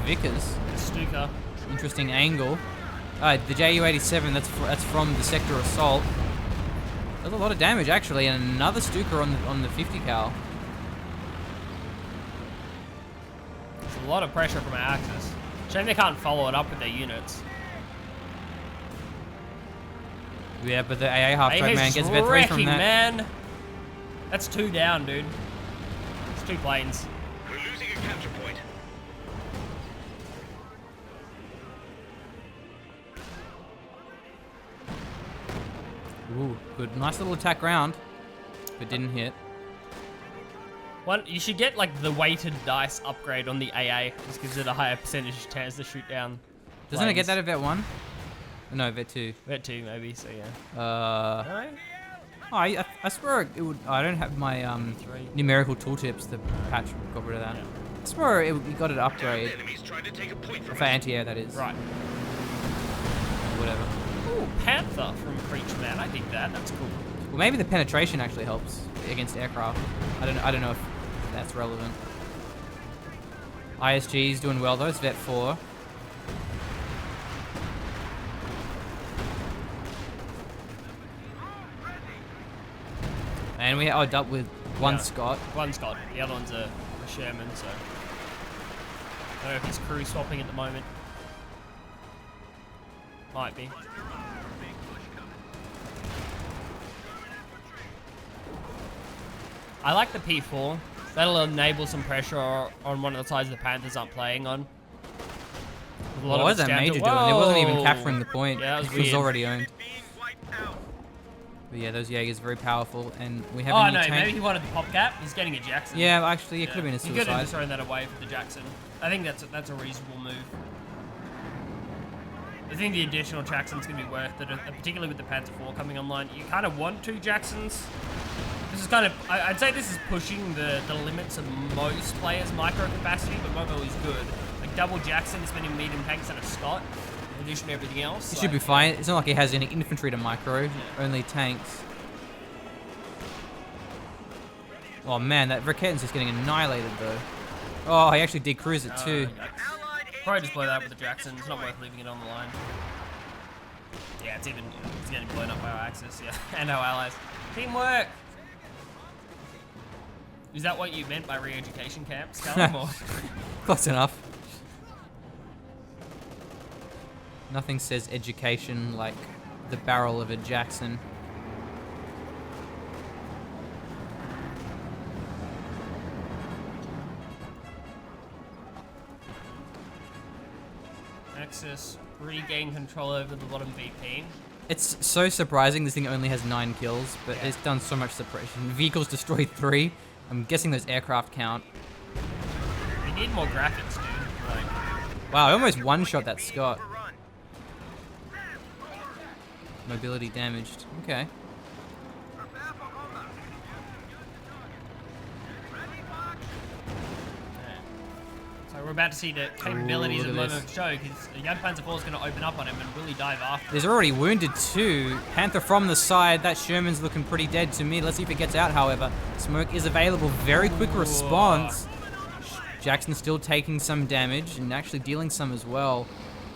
Vickers. Stuka. Interesting angle. The Ju-87, that's from the sector assault. Does a lot of damage actually, and another Stuka on the 50 cal. There's a lot of pressure from our Axis. Shame they can't follow it up with their units. Yeah, but the AA half-track man gets vet 3 from that. Man. That's 2 down, dude. It's 2 planes. We're losing a capture point. Ooh, good. Nice little attack round, but didn't hit. You should get like the weighted dice upgrade on the AA. Just gives it a higher percentage chance to shoot down. Doesn't it get that at vet 1? No, vet 2. Vet 2 maybe, so yeah. Oh, I swear it would. I don't have my numerical tooltips. The patch got rid of that. Yeah. I swear you got it upgrade Enemies trying to take a point from for us. anti-air, that is. Right. Whatever. Ooh, Panther from PreacherMan. I dig that. That's cool. Well, maybe the penetration actually helps against aircraft. I don't know if that's relevant. ISG's doing well though. It's vet 4. And we are up with one Scott. One Scott. The other one's a Sherman, so I don't know if he's crew swapping at the moment. Might be. I like the P4. That'll enable some pressure on one of the sides the Panthers aren't playing on. What was that Major doing? It wasn't even capturing the point. Yeah, that was it was weird. already owned. Being wiped out. But yeah, those Jaegers are very powerful, and we have Oh a new no, tank. maybe he wanted the pop cap. He's getting a Jackson. Yeah, actually, it could have been a He could have suicide. just thrown that away for the Jackson. I think that's a reasonable move. I think the additional Jackson's going to be worth it, particularly with the Panther 4 coming online. You kind of want 2 Jacksons. This is kind of, I'd say this is pushing the limits of most players' micro capacity, but Momo is good. Like double Jackson is spending medium tanks and a Scott, in addition to everything else. It should be fine. It's not like it has any infantry to micro, only tanks. Oh man, that Raketten's just getting annihilated though. Oh, he actually did cruise it too. Probably just blow that up with the Jackson. It's not worth leaving it on the line. Yeah, it's getting blown up by our Axis, yeah, and our allies. Teamwork. Is that what you meant by re-education camps, Callum? Or? Close enough. Nothing says education like the barrel of a Jackson. Axis regain control over the bottom VP. It's so surprising this thing only has 9 kills, but it's done so much suppression. Vehicles destroyed 3. I'm guessing those aircraft count. We need more graphics, dude. Like, Wow, I almost one-shot that Scott. Mobility damaged. Okay. so we're about to see the capabilities Ooh, of look at Momo4sho, because the Young Panzer 4 is going to open up on him and really dive after him. There's already wounded 2. Panther from the side. That Sherman's looking pretty dead to me. Let's see if it gets out, however. Smoke is available. Very quick response. Jackson's still taking some damage and actually dealing some as well.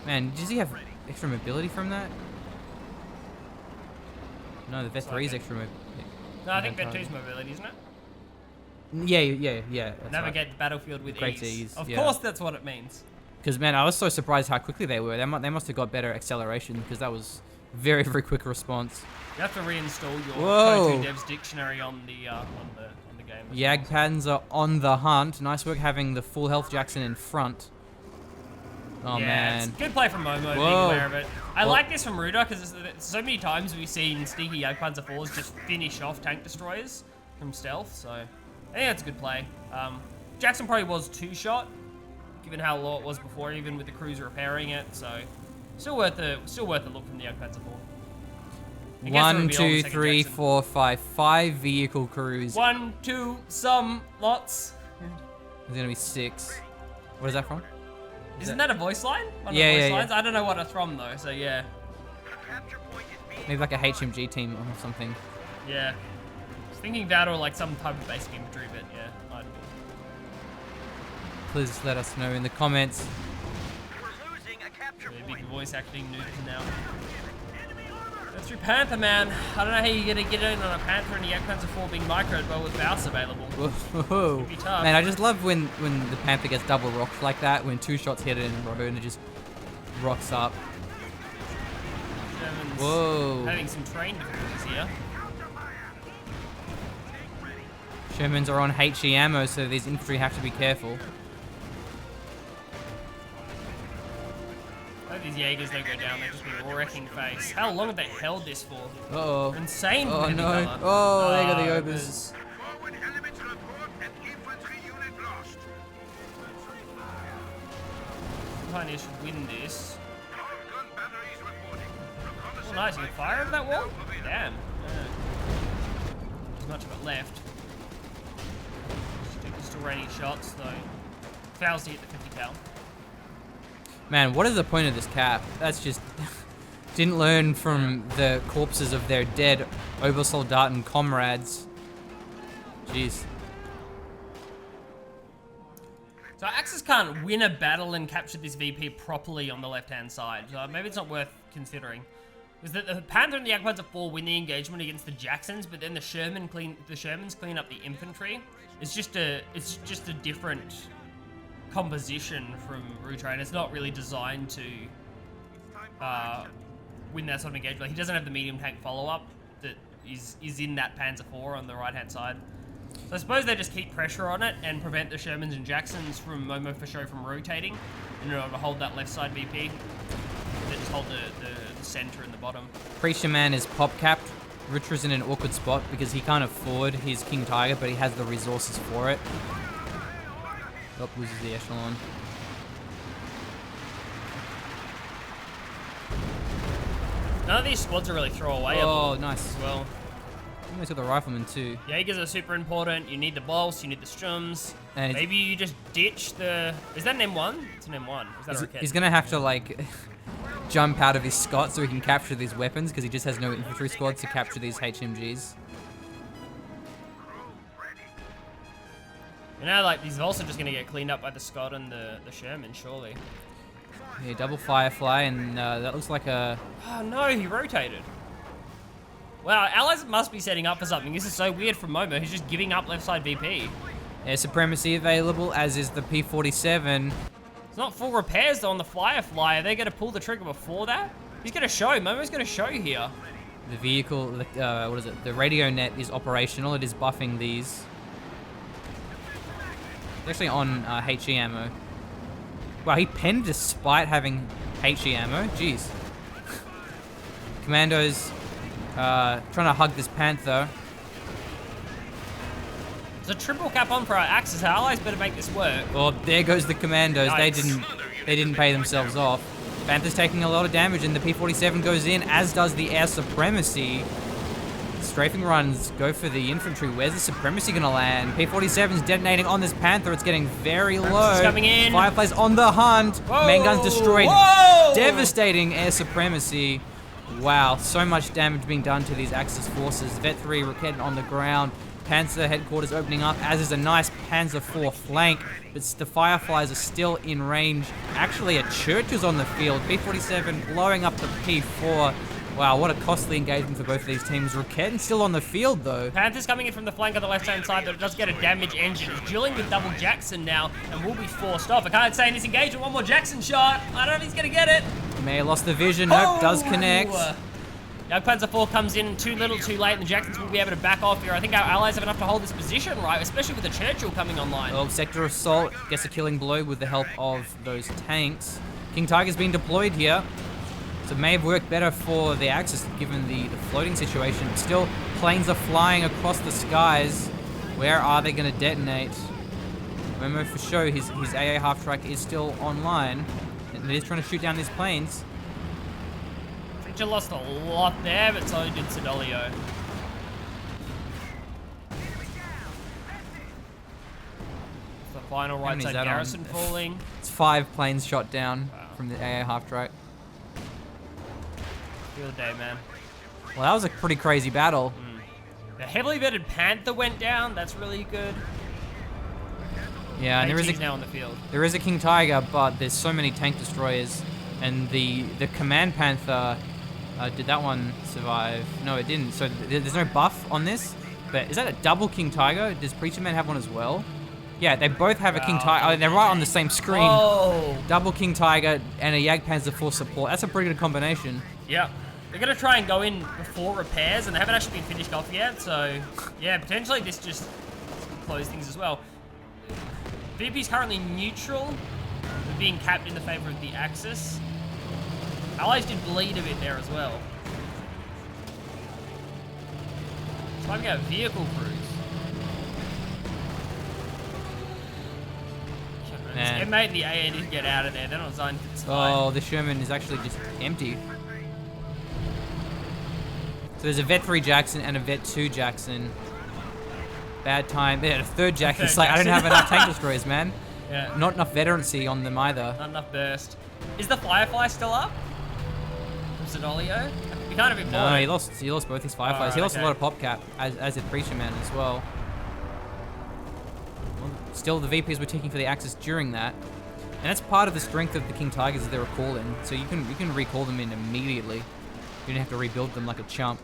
Man, does he have extra mobility from that? No, the Vet 3 is extra mobility. No, I think Vet 2's mobility, isn't it? Yeah. That's Navigate right. the battlefield with Great ease. ease, Of yeah. course, that's what it means. Because, man, I was so surprised how quickly they were. They must have got better acceleration because that was very, very quick response. You have to reinstall your Whoa. Go-To Devs dictionary on the game. Yag patterns are on the hunt. Nice work having the full health Jackson in front. Oh, yeah, man. It's good play from Momo, being Whoa. aware of it. I Well- like this from Rutra because so many times we've seen sneaky Jagdpanzer 4s just finish off tank destroyers from stealth, so I think that's a good play. Jackson probably was 2-shot, given how low it was before, even with the cruiser repairing it, so still worth a look from the Jagdpanzer 4. I guess it would 1, be on the 2, second 3, Jackson. 4, 5. 5 vehicle crews. 1, 2, some, lots. There's going to be 6. What is that from? Isn't that a voice line? One Yeah, of the voice yeah. lines? I don't know what it's from though, so yeah. The capture point is being Maybe like a HMG team or something. Yeah. I was thinking that or like some type of basic infantry, but yeah. Please let us know in the comments. We're losing a capture Big point. voice acting noobs now. That's through Panther, man. I don't know how you're gonna get in on a Panther and the Yak Panzer 4 being microed, but with Baus available. Whoa. Could be tough. Man, I just love when the Panther gets double rocked like that, when 2 shots hit it in a row and it just rocks up. Germans Whoa. having some train difficulties here. Shermans are on HE ammo, so these infantry have to be careful. I hope these Jaegers don't go down, they've just been wrecking face. How long have they held this for? Uh-oh. They're insane. Oh heavy no. colour. Oh, they got the Ah, obers. Forward elements report an infantry unit lost. Pioneer should win this. All gun batteries reporting. Oh, nice. You can fire over that wall? Damn. There's much of it left. Still raining shots, though. Fails to hit the 50 cal. Man, what is the point of this cap? That's just... Didn't learn from the corpses of their dead Obersoldaten comrades. Jeez. So Axis can't win a battle and capture this VP properly on the left-hand side. So maybe it's not worth considering. Is that the Panther and the Yak Panzer 4 win the engagement against the Jacksons, but then the Shermans clean up the infantry. It's just a different composition from Rutra, and it's not really designed to win that sort of engagement. Like, he doesn't have the medium tank follow-up that is in that Panzer 4 on the right-hand side. So I suppose they just keep pressure on it and prevent the Shermans and Jacksons from Momo4sho from rotating in order to hold that left side VP. They just hold the center and the bottom. PreacherMan is pop capped. Rutra's in an awkward spot because he can't afford his King Tiger, but he has the resources for it. Oh, loses the echelon. None of these squads are really throwaway. Oh, nice. As well. Almost got the rifleman too. Jaegers are super important. You need the bolts, you need the strums. And maybe you just ditch the... Is that an M1? It's an M1. Is that a rocket? He's gonna have to like jump out of his Scott so he can capture these weapons because he just has no infantry squads to capture these HMGs. You know, like, these are also just going to get cleaned up by the Scott and the Sherman, surely. Yeah, double Firefly, and that looks like a... Oh, no, he rotated. Wow, allies must be setting up for something. This is so weird from Momo. He's just giving up left side VP. Air Supremacy available, as is the P-47. It's not full repairs, though, on the Firefly. Are they going to pull the trigger before that? He's going to show. Momo's going to show here. The vehicle, what is it? The radio net is operational. It is buffing these. It's actually on HE ammo. Wow, he penned despite having HE ammo. Jeez. Commandos trying to hug this Panther. There's a triple cap on for our Axis. Our allies better make this work. Well, there goes the Commandos. Yikes. They didn't pay themselves off. Panther's taking a lot of damage, and the P-47 goes in, as does the Air Supremacy. Strafing runs go for the infantry. Where's the Supremacy gonna land? P-47's detonating on this Panther. It's getting very low. Coming in. Firefly's on the hunt. Whoa. Main gun's destroyed. Whoa. Devastating Air Supremacy. Wow, so much damage being done to these Axis forces. Vet 3 rocket on the ground. Panzer headquarters opening up, as is a nice Panzer 4 flank, but the Fireflies are still in range. Actually, a Church is on the field. P-47 blowing up the P4. Wow, what a costly engagement for both of these teams. Rocket's still on the field, though. Panther's coming in from the flank on the left-hand side, but it does get a damaged engine. It's dueling with double Jackson now, and will be forced off. I can't say in this engagement. One more Jackson shot. I don't know if he's going to get it. May have lost the vision. Nope, does connect. Yak Panzer 4 comes in too little, too late, and the Jacksons will be able to back off here. I think our allies have enough to hold this position, right? Especially with the Churchill coming online. Well, Sector Assault gets a killing blow with the help of those tanks. King Tiger's been deployed here. So it may have worked better for the Axis given the floating situation. Still, planes are flying across the skies. Where are they going to detonate? Momo4sho, his AA half-track is still online. And it is trying to shoot down these planes. Preacher lost a lot there, but so did Siddolio. The final right side garrison falling. It's 5 planes shot down from the AA half-track. Field day, man. Well, that was a pretty crazy battle. The heavily vetted Panther went down. That's really good. Yeah, and AT's now on the field. there is a King Tiger, but there's so many tank destroyers, and the Command Panther, did that one survive? No, it didn't. So there's no buff on this. But is that a double King Tiger? Does PreacherMan have one as well? Yeah, they both have a King Tiger. Oh, they're right on the same screen. Oh. Double King Tiger and a Jagdpanzer for support. That's a pretty good combination. Yep. They're going to try and go in before repairs, and they haven't actually been finished off yet. So, yeah, potentially this just close things as well. VP's currently neutral, but being capped in the favor of the Axis. Allies did bleed a bit there as well. It's like we got vehicle crews. Man. It made the AA need to get out of there. They're not designed to die. Oh, the Sherman is actually just empty. So there's a Vet 3 Jackson and a Vet 2 Jackson. Bad time. Yeah, a third Jackson. It's like, I don't have enough tank destroyers, man. Yeah. Not enough veterancy on them either. Not enough burst. Is the Firefly still up? From Siddolio? We can't have it No, he lost both his Fireflies. Alright, He lost okay. a lot of pop cap, as did PreacherMan as well. Still, the VPs were taking for the Axis during that. And that's part of the strength of the King Tigers that they were calling. So you can recall them in immediately. You don't have to rebuild them like a chump.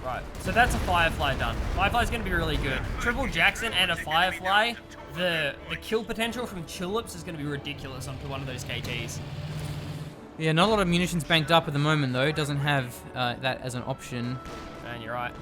Right, so that's a Firefly done. Firefly's going to be really good. Triple Jackson and a Firefly. The kill potential from Tulips is going to be ridiculous onto one of those KTs. Yeah, not a lot of munitions banked up at the moment though. Doesn't have that as an option. Man, you're right.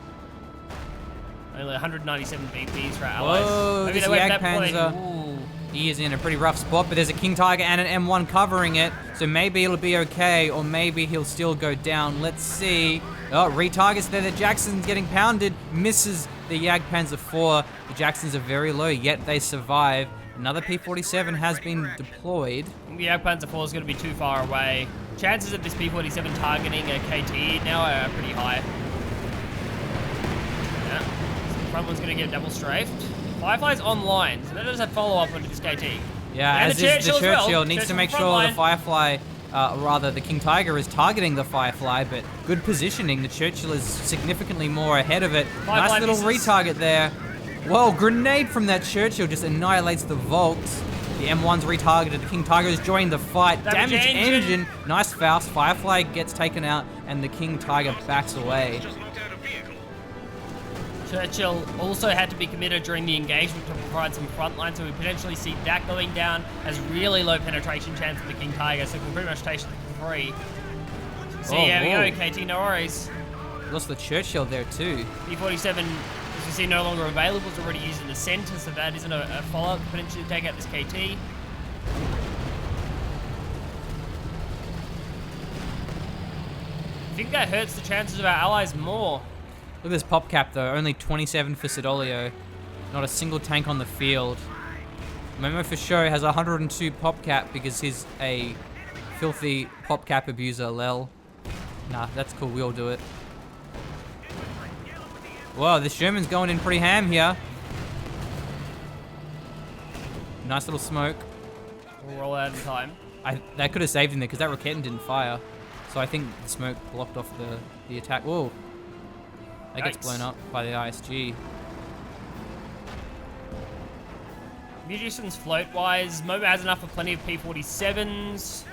Only 197 VPs for our allies. Whoa, Maybe this they went that point. Jagdpanzer. Ooh. He is in a pretty rough spot, but there's a King Tiger and an M1 covering it, so maybe it'll be okay, or maybe he'll still go down. Let's see. Oh, retargets there. The Jackson's getting pounded. Misses the Jagdpanzer 4. The Jacksons are very low, yet they survive. Another P-47 has been deployed. I think the Jagdpanzer 4 is going to be too far away. Chances of this P-47 targeting a KT now are pretty high. Yeah. So the front one's going to get double strafed. Firefly's online, so that does have follow-up onto this KT. Yeah, And as the is the Churchill as well. Churchill. Needs to Churchill make front sure line. the Firefly, rather the King Tiger is targeting the Firefly, but good positioning. The Churchill is significantly more ahead of it. Firefly Nice little misses. retarget there. Whoa, grenade from that Churchill just annihilates the Volks. The M1's retargeted. The King Tiger has joined the fight. Damage Damage engine. engine. Nice Faust. Firefly gets taken out, and the King Tiger backs away. Churchill also had to be committed during the engagement to provide some front line, so we potentially see that going down as really low penetration chance for the King Tiger, so we can pretty much take it for free. So Oh, yeah, whoa. we go, KT, no worries. Lost the Churchill there too. P-47, as you see, no longer available, is already used in the center, so that isn't a follow-up to potentially take out this KT. I think that hurts the chances of our allies more. Look at this pop cap though, only 27 for Siddolio. Not a single tank on the field. Momo4sho has 102 pop cap because he's a filthy pop cap abuser, lel. Nah, that's cool, we all do it. Whoa, this Sherman's going in pretty ham here. Nice little smoke. We'll roll out in time. That could have saved him there because that Roketten didn't fire. So I think the smoke blocked off the attack. Whoa. That gets Yikes. blown up by the ISG. Munitions float-wise, Momo has enough for plenty of P-47s.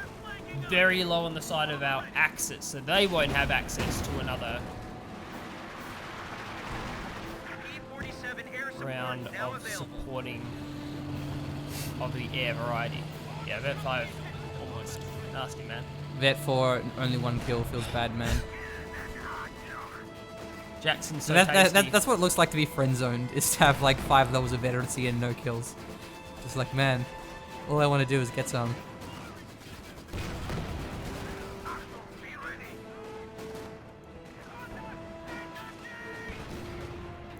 Very low on the side of our Axis, so they won't have access to another round of supporting of the air variety. Yeah, Vet 5, almost. Nasty, man. Vet 4, only one kill, feels bad, man. Jackson's so So tasty. that's what it looks like to be friend zoned, is to have like 5 levels of veterancy and no kills. Just like, man, all I want to do is get some.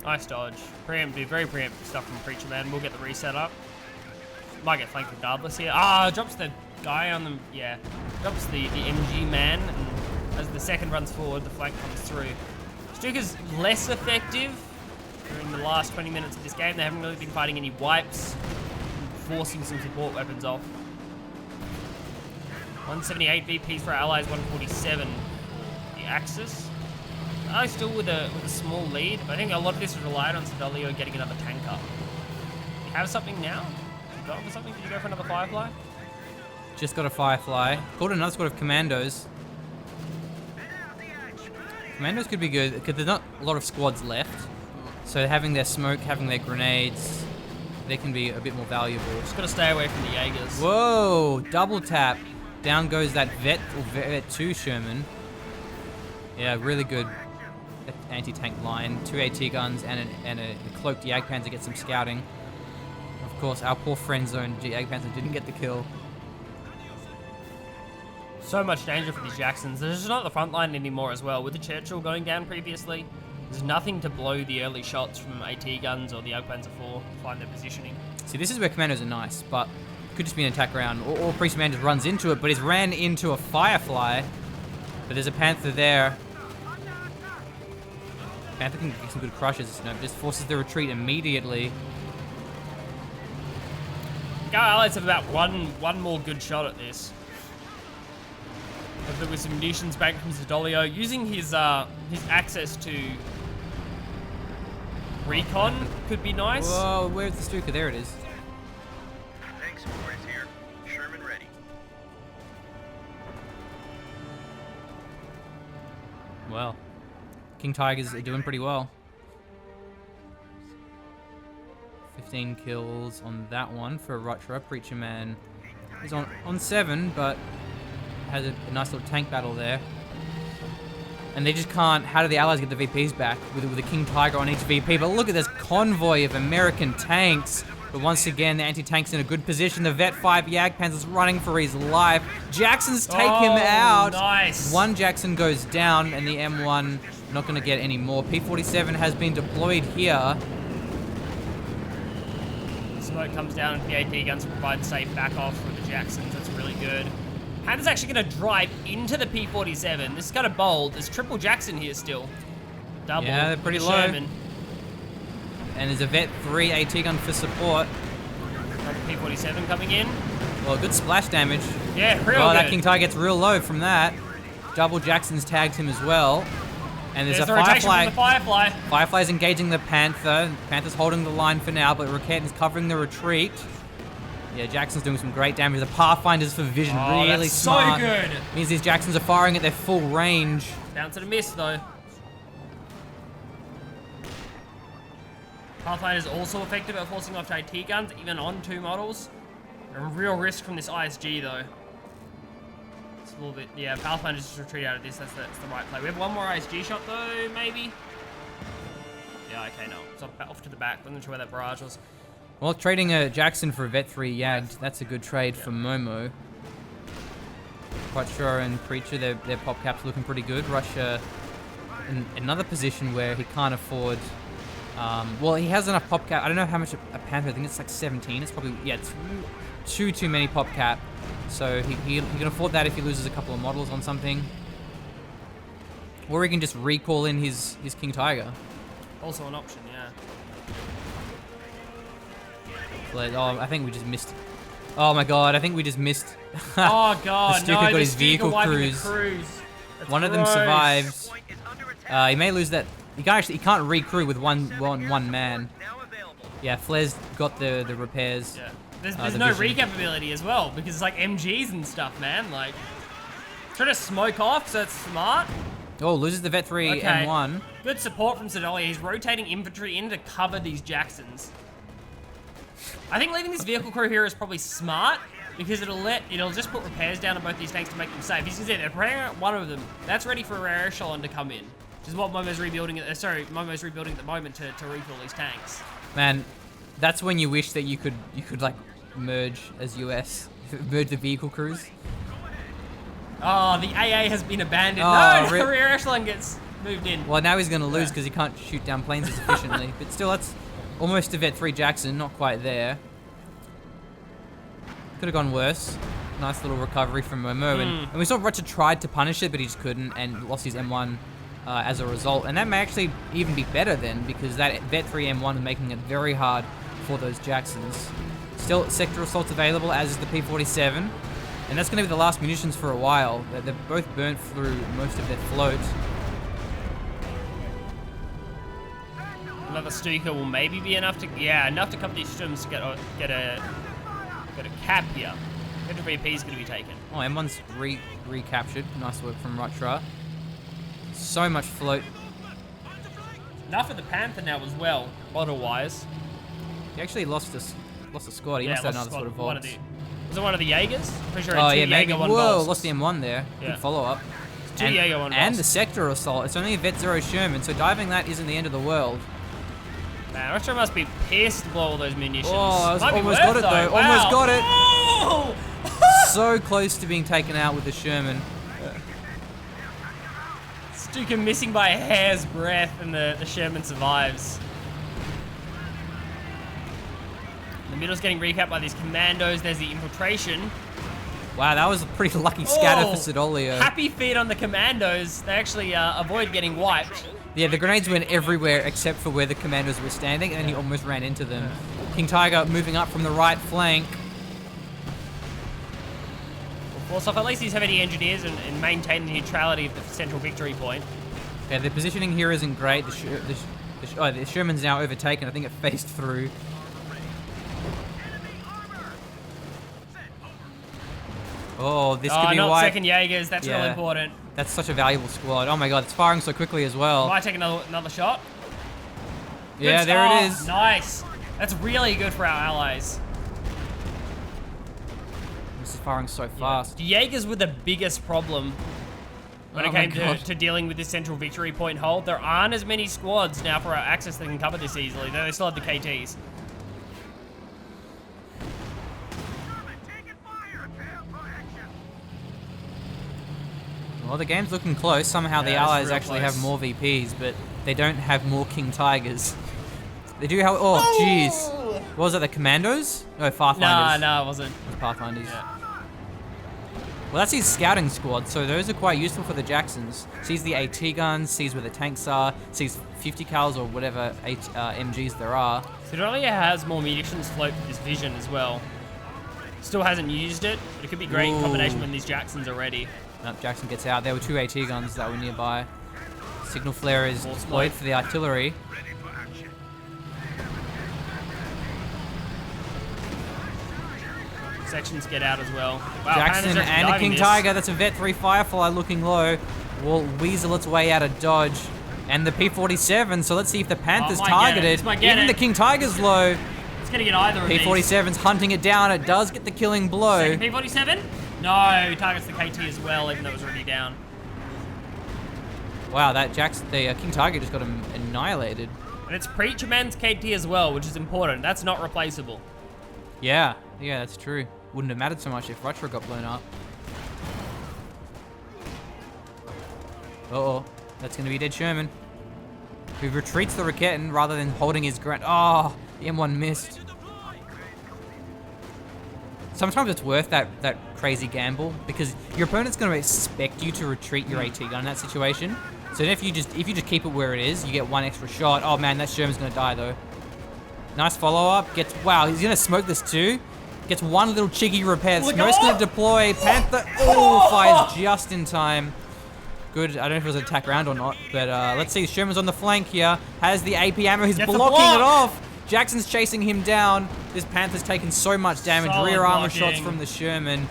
Nice dodge. Preemptive, very preemptive stuff from PreacherMan. We'll get the reset up. Might get flanked regardless here. Ah, drops the guy on them. Yeah, drops the MG man, and as the second runs forward, the flank comes through. Stuka's less effective during the last 20 minutes of this game. They haven't really been fighting any wipes, forcing some support weapons off. 178 VPs for our allies, 147. The Axis. Still with a small lead, but I think a lot of this relied on Siddolio getting another tank up. You have something now? You go for something? Did you go for another Firefly? Just got a Firefly. Called another squad of Commandos. Commandos could be good, because there's not a lot of squads left. So having their smoke, having their grenades, they can be a bit more valuable. Just gotta stay away from the Jaegers. Whoa! Double tap. Down goes that Vet 2 Sherman. Yeah, really good anti-tank line. 2 AT guns and a cloaked Jagdpanzer get some scouting. Of course, our poor friend zone Jagdpanzer didn't get the kill. So much danger for these Jacksons. They're just not the front line anymore as well. With the Churchill going down previously, there's nothing to blow the early shots from AT guns or the Jagdpanzer 4 to find their positioning. See, this is where Commandos are nice, but it could just be an attack round. Or PreacherMan just runs into it, but he's ran into a Firefly. But there's a Panther there. Panther can get some good crushes. You know, just forces the retreat immediately. Go Allies have about one more good shot at this. But with some munitions back from Siddolio, using his access to recon could be nice. Whoa, where's the Stuka? There it is. Thanks, boys. Here. Sherman ready. Well, King Tigers are doing pretty well. 15 kills on that one for Rutra. PreacherMan is on 7, but has a nice little tank battle there. And they just can't... How do the Allies get the VPs back with a King Tiger on each VP? But look at this convoy of American tanks. But once again, the anti-tank's in a good position. The Vet 5 Jagdpanzer's running for his life. Jackson's take him out. Nice. One Jackson goes down, and the M1 not going to get any more. P-47 has been deployed here. Smoke comes down, and the AT guns provide safe back off for the Jacksons. That's really good. Panther's actually going to drive into the P-47. This is kind of bold. There's triple Jackson here still. Double. Yeah, they're pretty low. Sherman. And there's a Vet 3 AT gun for support. Another P-47 coming in. Well, good splash damage. Yeah, real Well, good. that King Tiger gets real low from that. Double Jackson's tagged him as well. And there's a the rotation Firefly. from the Firefly. Firefly's engaging the Panther. Panther's holding the line for now, but Roquette's covering the retreat. Yeah, Jackson's doing some great damage. The Pathfinder's for vision, really that's smart. so good. Means these Jacksons are firing at their full range. Bounce and a miss, though. Pathfinder's also effective at forcing off AT guns, even on 2 models. A real risk from this ISG, though. It's a little bit... Yeah, Pathfinder's just retreat out of this. That's the right play. We have one more ISG shot, though, maybe? Yeah, okay, no. It's off to the back. Wasn't sure where that barrage was. Well, trading a Jackson for a Vet 3 Yagd, that's a good trade for Momo. PreacherMan and Preacher, their pop caps looking pretty good. Russia in another position where he can't afford... well, he has enough pop cap. I don't know how much a Panther, I think it's like 17. It's probably, yeah, it's too many pop cap. So he can afford that if he loses a couple of models on something. Or he can just recall in his King Tiger. Also an option, yeah. Oh, I think we just missed. Oh my god, I think we just missed. Oh god, the Stuka no, got his Stuka vehicle wiping the crews. crews. That's One of them gross. survived. He may lose that. He can't recrew with one man. Now available. Yeah, Flair's got the repairs. Yeah. There's the no vision. recap ability as well, because it's like MGs and stuff, man. Like, trying to smoke off, so it's smart. Oh, loses the Vet 3 Okay. M1. Good support from Siddolio. He's rotating infantry in to cover these Jacksons. I think leaving this vehicle crew here is probably smart, because it'll just put repairs down on both these tanks to make them safe. You can see they're preparing out one of them. That's ready for a rare echelon to come in. Which is what Momo's rebuilding Momo's rebuilding at the moment to refill these tanks. Man, that's when you wish that you could like merge as US, merge the vehicle crews. Oh, the AA has been abandoned. Oh, No, the rear echelon gets moved in. Well, now he's going to lose because he can't shoot down planes as efficiently. But still, that's almost a Vet 3 Jackson, not quite there. Could have gone worse. Nice little recovery from Momo. And we saw Rutra tried to punish it, but he just couldn't, and lost his M1 as a result. And that may actually even be better then, because that Vet 3 M1 is making it very hard for those Jacksons. Still, sector assaults available, as is the P-47. And that's going to be the last munitions for a while. They've both burnt through most of their float. Another Stuka will maybe be enough to, enough to cover these Sturms to get a cap here. 50 VP is going to be taken. Oh, M1's recaptured. Nice work from Rutra. So much float. Enough of the Panther now as well, model-wise. He actually lost a squad. He must have another sort of vault. Was it one of the Jaegers? I'm pretty sure Oh, two yeah, maybe. Jaeger, one Whoa, Volks. lost the M1 there. Yeah. Good follow-up. Two Jaeger, one And Volks. the sector assault. It's only a Vet Zero Sherman, so diving that isn't the end of the world. Man, Rutra must be pissed to blow all those munitions. Oh, Might be almost worth got it, though. Wow. Almost got it. Oh! So close to being taken out with the Sherman. Stuka missing by a hair's breadth, and the Sherman survives. The middle's getting recapped by these commandos. There's the infiltration. Wow, that was a pretty lucky scatter Oh, for Siddolio. Happy feet on the commandos. They actually avoid getting wiped. Yeah, the grenades went everywhere except for where the commandos were standing, and he almost ran into them. King Tiger moving up from the right flank. Well, so at least he's having the engineers and maintain the neutrality of the central victory point. Yeah, the positioning here isn't great. The Sherman's now overtaken. I think it phased through. Oh, this could be not why. second Jaegers. That's Yeah. really important. That's such a valuable squad. Oh my god, it's firing so quickly as well. Might take another shot. Yeah, Good there it start. is. Nice. That's really good for our allies. This is firing so fast. The Jaegers were the biggest problem when Oh it my came God. to dealing with this central victory point hold. There aren't as many squads now for our Axis that can cover this easily, though they still have the KTs. Well, the game's looking close. Somehow the Yeah, it's Allies real actually close. have more VPs, but they don't have more King Tigers. They do have... Oh, jeez. What was that, the Commandos? No, Pathfinders. Nah, it wasn't. Pathfinders. Yeah. Well, that's his scouting squad, so those are quite useful for the Jacksons. Sees the AT guns, sees where the tanks are, sees 50 cals or whatever MGs there are. Siddolio has more munitions float with this vision as well. Still hasn't used it, but it could be great in combination when these Jacksons are ready. Nope, Jackson gets out. There were 2 AT guns that were nearby. Signal flare is Full deployed smoke. for the artillery. Sections get out as well. Wow, Jackson Panthers are actually and a diving King this. Tiger. That's a Vet 3 Firefly looking low. Will weasel its way out of dodge. And the P-47, so let's see if the Panther's might get it. targeted. This might get Even it. the King Tiger's low. It's gonna get either of these. P-47's hunting it down. It does get the killing blow. Second P-47? No, targets the KT as well, even though it was already down. Wow, that King Tiger just got annihilated. And it's PreacherMan's KT as well, which is important. That's not replaceable. Yeah, that's true. Wouldn't have mattered so much if Rutra got blown up. Uh-oh. That's going to be a dead Sherman. Who retreats the Raketin rather than holding his ground. Oh, the M1 missed. Sometimes it's worth that crazy gamble because your opponent's going to expect you to retreat your AT gun in that situation. So if you just keep it where it is, you get one extra shot. Oh man, that Sherman's going to die though. Nice follow-up. Wow, he's going to smoke this too. Gets one little cheeky repair. Smoke's going to deploy. Panther, fires just in time. Good. I don't know if it was an attack round or not, but let's see. Sherman's on the flank here. Has the AP ammo. He's Gets the blocking block. it off. Jackson's chasing him down. This Panther's taken so much damage. Solid Rear armor blocking. shots from the Sherman.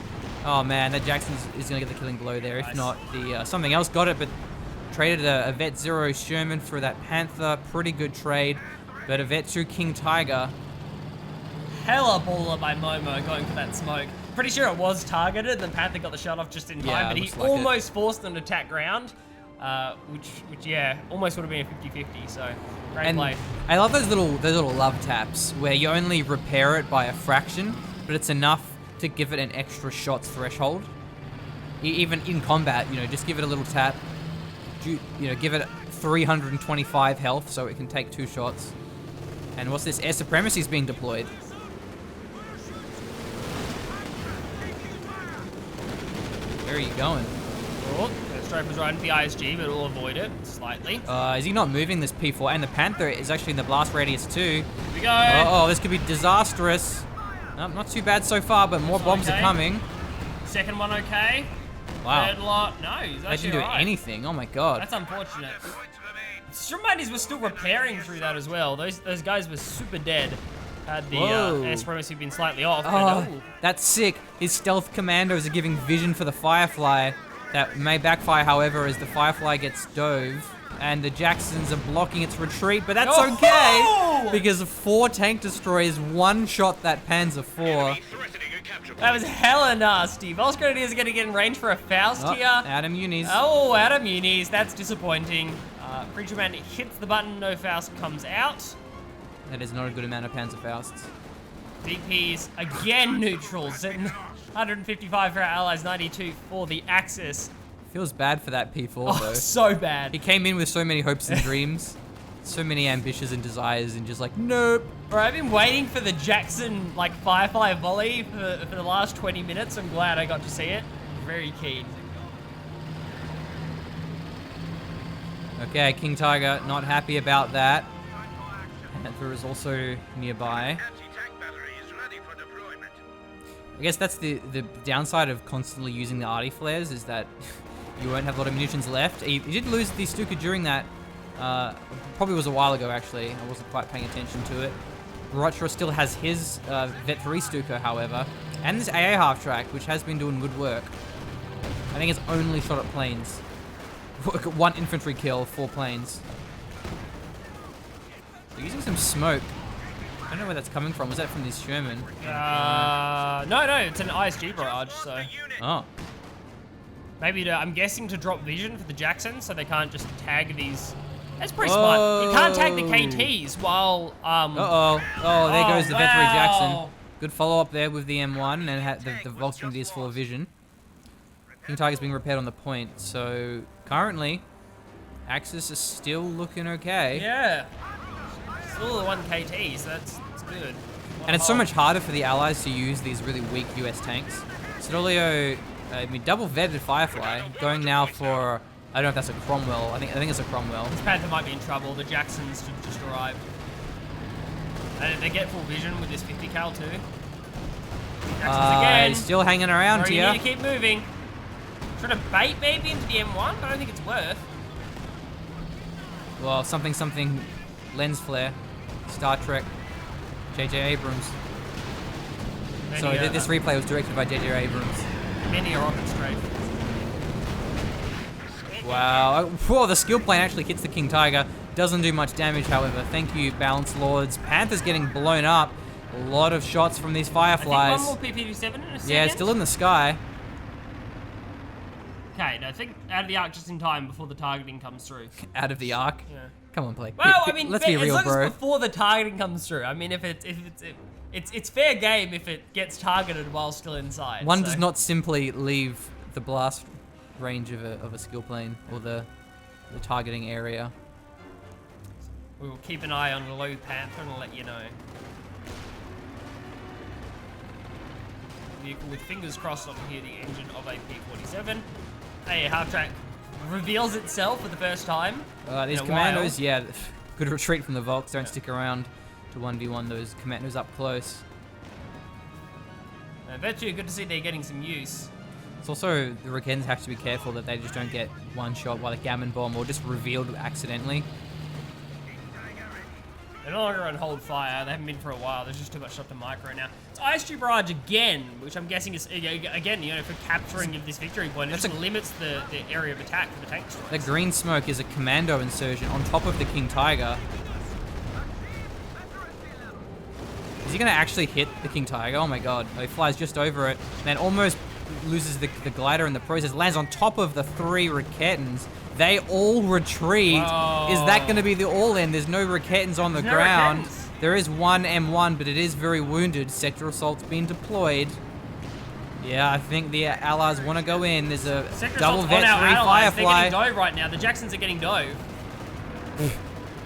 Oh man, that Jackson is going to get the killing blow there. If not, the something else got it, but traded a Vet 0 Sherman for that Panther. Pretty good trade, but a Vet 2 King Tiger. Hella baller by Momo going for that smoke. Pretty sure it was targeted, and the Panther got the shot off just in time, Yeah, but he looks like it. almost forced them to attack ground, which yeah, almost would have been a 50-50, so great And play. I love those little love taps where you only repair it by a fraction, but it's enough to give it an extra shots threshold. Even in combat, just give it a little tap. Give it 325 health so it can take 2 shots. And what's this? Air supremacy is being deployed. Where are you going? Oh, the stroke was right into the ISG, but we'll avoid it slightly. Is he not moving this P4? And the Panther is actually in the blast radius too. Here we go. Oh, this could be disastrous. Not too bad so far, but more bombs are okay. coming. Second one okay. Wow. Third lot, no, he's They actually didn't do alright. anything. Oh my god. That's unfortunate. Strumbites were still repairing through that as well. Those guys were super dead. Had the air supremacy been slightly off. Oh, But, that's sick. His stealth commandos are giving vision for the Firefly. That may backfire, however, as the Firefly gets dove. And the Jacksons are blocking its retreat, but that's Oh! okay! Because 4 tank destroyers one-shot that Panzer IV. that was hella nasty. Volks Grenadiers are going to get in range for a Faust Oh, here. Adam Muniz. Oh, Adam Muniz, that's disappointing. PreacherMan hits the button, no Faust comes out. That is not a good amount of Panzer Fausts. DPs again neutral, sitting 155 for our allies, 92 for the Axis. Feels bad for that P4 Oh, though. so bad. He came in with so many hopes and dreams, so many ambitions and desires, and just like, nope. Bro, I've been waiting for the Jackson like Firefly volley for the last 20 minutes. I'm glad I got to see it. Very keen. Okay, King Tiger not happy about that. Panther is also nearby. Anti-tank battery is ready for deployment. I guess that's the downside of constantly using the arty flares, is that you won't have a lot of munitions left. He did lose the Stuka during that. Probably was a while ago actually. I wasn't quite paying attention to it. Rutra still has his Vet 3 Stuka, however, and this AA half track, which has been doing good work. I think it's only shot at planes. 1 infantry kill, 4 planes. They're using some smoke. I don't know where that's coming from. Was that from these Sherman? No, it's an ISG barrage, so Oh. maybe I'm guessing to drop vision for the Jackson, so they can't just tag these. That's pretty smart. You can't tag the KTs while Uh-oh. Oh, there goes the Vet 3 wow. Jackson. Good follow-up there with the M1, and the Volks Grenadiers full of vision. King Tiger's being repaired on the point, so currently, Axis is still looking okay. Yeah. Still the 1 KT, so that's good. And it's so much harder for the Allies to use these really weak US tanks. Siddolio, double vetted Firefly, going now for, I don't know if that's a Cromwell. I think it's a Cromwell. This Panther might be in trouble. The Jacksons should just arrived. And they get full vision with this 50 cal too. Jacksons again. He's still hanging around Bro, you here. need to keep moving. Trying to bait maybe into the M1, but I don't think it's worth. Well, something, lens flare, Star Trek, J.J. Abrams. So this replay was directed by J.J. Abrams. Many a rocket strafe. Wow. Whoa, the skill plane actually hits the King Tiger. Doesn't do much damage, however. Thank you, Balance Lords. Panther's getting blown up. A lot of shots from these Fireflies. I think one more PP-7 in a second. Yeah, it's still in the sky. Okay, no, I think out of the arc just in time before the targeting comes through. Out of the arc. Yeah. Come on, play. Well, I mean, let's be real, as long bro. as before the targeting comes through. I mean, it's fair game if it gets targeted while still inside. One so. does not simply leave the blast range of a skill plane or the targeting area. We will keep an eye on the low Panther and I'll let you know. Vehicle with fingers crossed on here, the engine of a P-47. A half track reveals itself for the first time. These in a commandos, while. yeah, good retreat from the Volks. Don't stick around to 1v1 those commandos up close. I bet you good to see they're getting some use. It's also, the Rakens have to be careful that they just don't get one shot by the gammon bomb or just revealed accidentally. They're no longer on hold fire. They haven't been for a while. There's just too much stuff to micro now. It's ISG barrage again, which I'm guessing is, again, you know, for capturing of this victory point. It just limits the area of attack for the tank destroyers. The green smoke is a commando insurgent on top of the King Tiger. Is he going to actually hit the King Tiger? Oh my god. Oh, he flies just over it. And then almost loses the glider in the process. Lands on top of the 3 Raketans. They all retreat. Whoa. Is that going to be the all-in? There's no Raketans on the There's no ground. Raketans. There is one M1, but it is very wounded. Sector Assault's been deployed. Yeah, I think the Allies want to go in. There's a Sector double assault's on vet our 3 allies. They're Firefly. getting dove right now. The Jacksons are getting dove.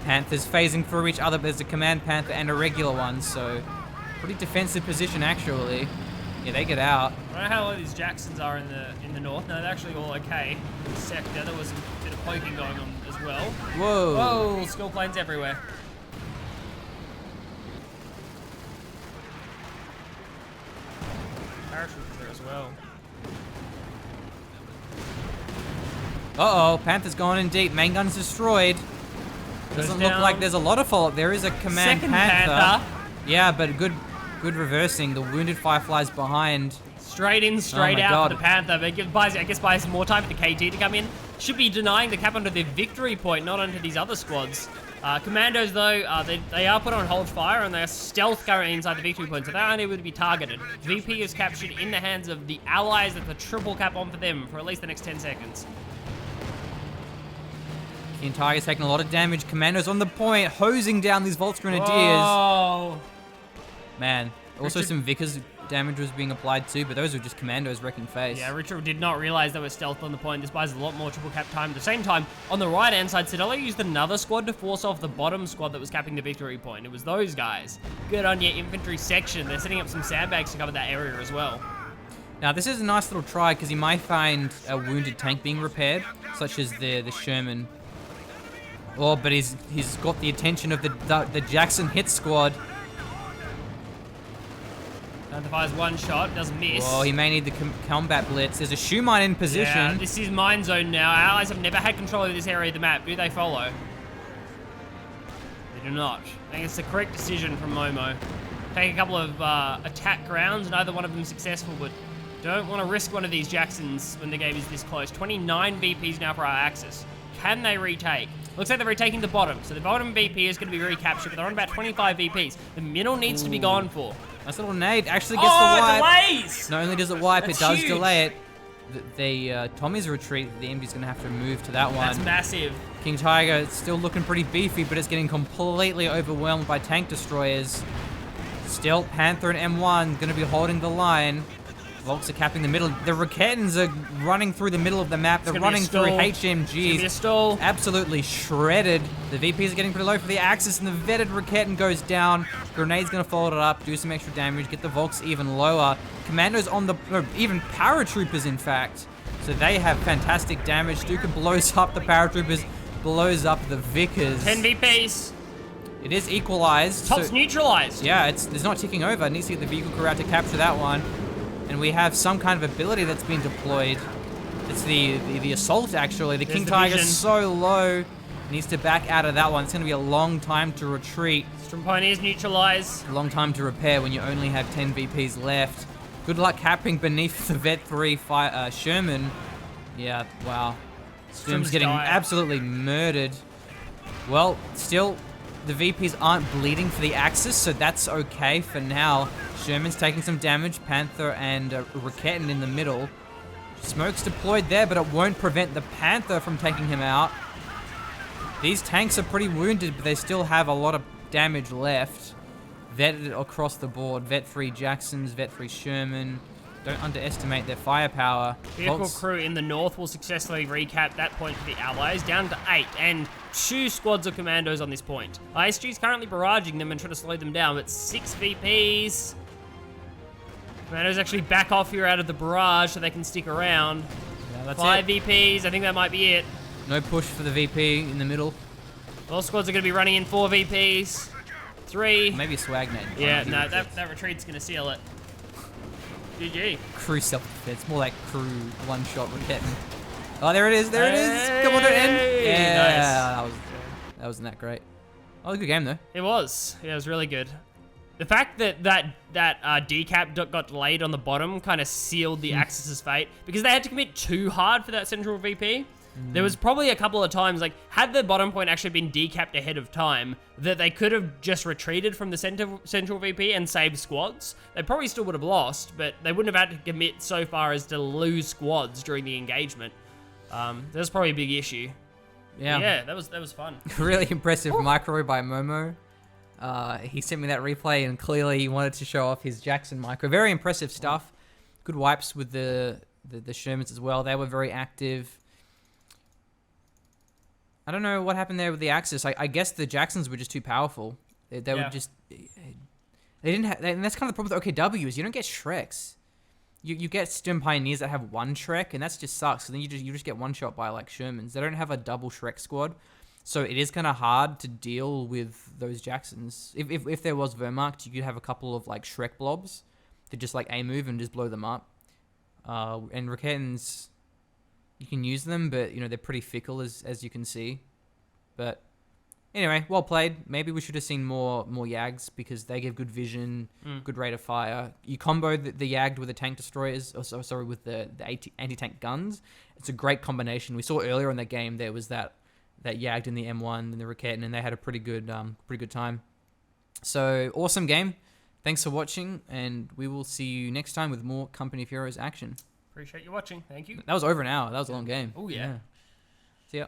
Panthers phasing through each other, but there's a command Panther and a regular one, so pretty defensive position actually. Yeah, they get out. I don't know how low these Jacksons are in the north. No, they're actually all okay. In the sector, there was a bit of poking going on as well. Whoa. Whoa, skill planes everywhere. Parachutes there as well. Uh-oh, Panther's going in deep. Main gun's destroyed. Doesn't look like there's a lot of follow-up. There is a command Second Panther. Yeah, but good reversing. The wounded Firefly's behind. Straight in, straight my out God. for the Panther, but I guess buys some more time for the KT to come in. Should be denying the cap onto their victory point, not onto these other squads. Commandos, though, they are put on hold fire, and they are stealth currently inside the victory point, so they aren't able to be targeted. VP is captured in the hands of the allies with a triple cap on for them for at least the next 10 seconds. King Tiger's taking a lot of damage. Commandos on the point, hosing down these Volksgrenadiers. Oh, Man, also Richard- some Vickers damage was being applied too, but those were just Commandos wrecking face. yeah, Rutra did not realize they were stealth on the point. This buys a lot more triple cap time. At the same time, on the right-hand side, Siddolio used another squad to force off the bottom squad that was capping the victory point. It was those guys. Good on your infantry section. They're setting up some sandbags to cover that area as well. Now this is a nice little try because you might find a wounded tank being repaired, such as the Sherman. Oh, but he's got the attention of the Jackson hit squad. Panther fires one shot, doesn't miss. Oh, he may need the combat blitz. There's a shoe mine in position. Yeah, this is mine zone now. Our allies have never had control of this area of the map. Do they follow? They do not. I think it's the correct decision from Momo. Take a couple of attack rounds, neither one of them successful, but don't want to risk one of these Jacksons when the game is this close. 29 VPs now for our Axis. Can they retake? Looks like they're retaking the bottom, so the bottom VP is going to be recaptured, but they're on about 25 VPs. The middle needs to be gone for. Nice little nade. Actually gets the wipe. Delays! Not only does it wipe, That's it does huge. delay it. The Tommy's retreat, the MD's going to have to move to that one. That's massive. King Tiger is still looking pretty beefy, but it's getting completely overwhelmed by tank destroyers. Still, Panther and M1 going to be holding the line. Volks are capping the middle. The Raketans are running through the middle of the map. They're gonna be a running through stall. It's gonna be a HMGs. stall. Absolutely shredded. The VPs are getting pretty low for the Axis, and the vetted Raketan goes down. Grenade's going to follow it up, do some extra damage, get the Volks even lower. Commandos on the... no, even paratroopers, in fact. So they have fantastic damage. Duke blows up the paratroopers, blows up the Vickers. 10 VPs. It is equalized. Top's so- neutralized. yeah, it's not ticking over. It needs to get the vehicle crew out to capture that one. And we have some kind of ability that's been deployed. It's the assault, actually. The There's King the Tiger's vision. so low. Needs to back out of that one. It's going to be a long time to retreat. Strum Pioneers neutralized. A long time to repair when you only have 10 VPs left. Good luck capping beneath the Vet 3 Sherman. Yeah, wow. Sturm's getting died. absolutely murdered. Well, still, the VPs aren't bleeding for the Axis, so that's okay for now. Sherman's taking some damage. Panther and Raketan in the middle. Smoke's deployed there, but it won't prevent the Panther from taking him out. These tanks are pretty wounded, but they still have a lot of damage left. Vetted across the board. Vet 3 Jacksons, Vet 3 Sherman. Don't underestimate their firepower. Vehicle Volks- crew in the north will successfully recap that point for the Allies, down to 8, and 2 squads of commandos on this point. ISG is currently barraging them and trying to slow them down, but 6 VPs. Commandos actually back off here out of the barrage so they can stick around. Yeah, that's 5 it. VPs, I think that might be it. No push for the VP in the middle. All squads are going to be running in 4 VPs. 3. Maybe a swag nade. Yeah, no, that retreat's going to seal it. GG. Crew self-defense. More like crew one-shot Raketan. Oh, there it is. There it is. Come on, don't end. Hey, Yeah, that wasn't that great. Oh, good game though. It was. Yeah, it was really good. The fact that decap got delayed on the bottom kind of sealed the Axis's fate because they had to commit too hard for that central VP. There was probably a couple of times, like, had the bottom point actually been decapped ahead of time, that they could have just retreated from the central VP and saved squads. They probably still would have lost, but they wouldn't have had to commit so far as to lose squads during the engagement. That was probably a big issue. Yeah, that was fun. Really impressive micro by Momo. He sent me that replay and clearly he wanted to show off his Jackson micro. Very impressive stuff. Good wipes with the Shermans as well. They were very active. I don't know what happened there with the Axis. I guess the Jacksons were just too powerful. They were just... They didn't have... And that's kind of the problem with OKW is you don't get Shreks. You get Sturm Pioneers that have one Shrek, and that just sucks. So then you just get one shot by like Shermans. They don't have a double Shrek squad. So it is kind of hard to deal with those Jacksons. If there was Wehrmacht, you could have a couple of like Shrek blobs to just like A-move and just blow them up. And Raketans... you can use them, but they're pretty fickle as you can see. But anyway, well played. Maybe we should have seen more Yags because they give good vision, good rate of fire. You combo the Yagd with the tank destroyers, with the anti-tank guns. It's a great combination. We saw earlier in the game there was that Yagd in the M1 and the Raketin, and they had a pretty good time. So awesome game. Thanks for watching, and we will see you next time with more Company of Heroes action. Appreciate you watching. Thank you. That was over an hour. That was a long game. Oh, yeah. See ya.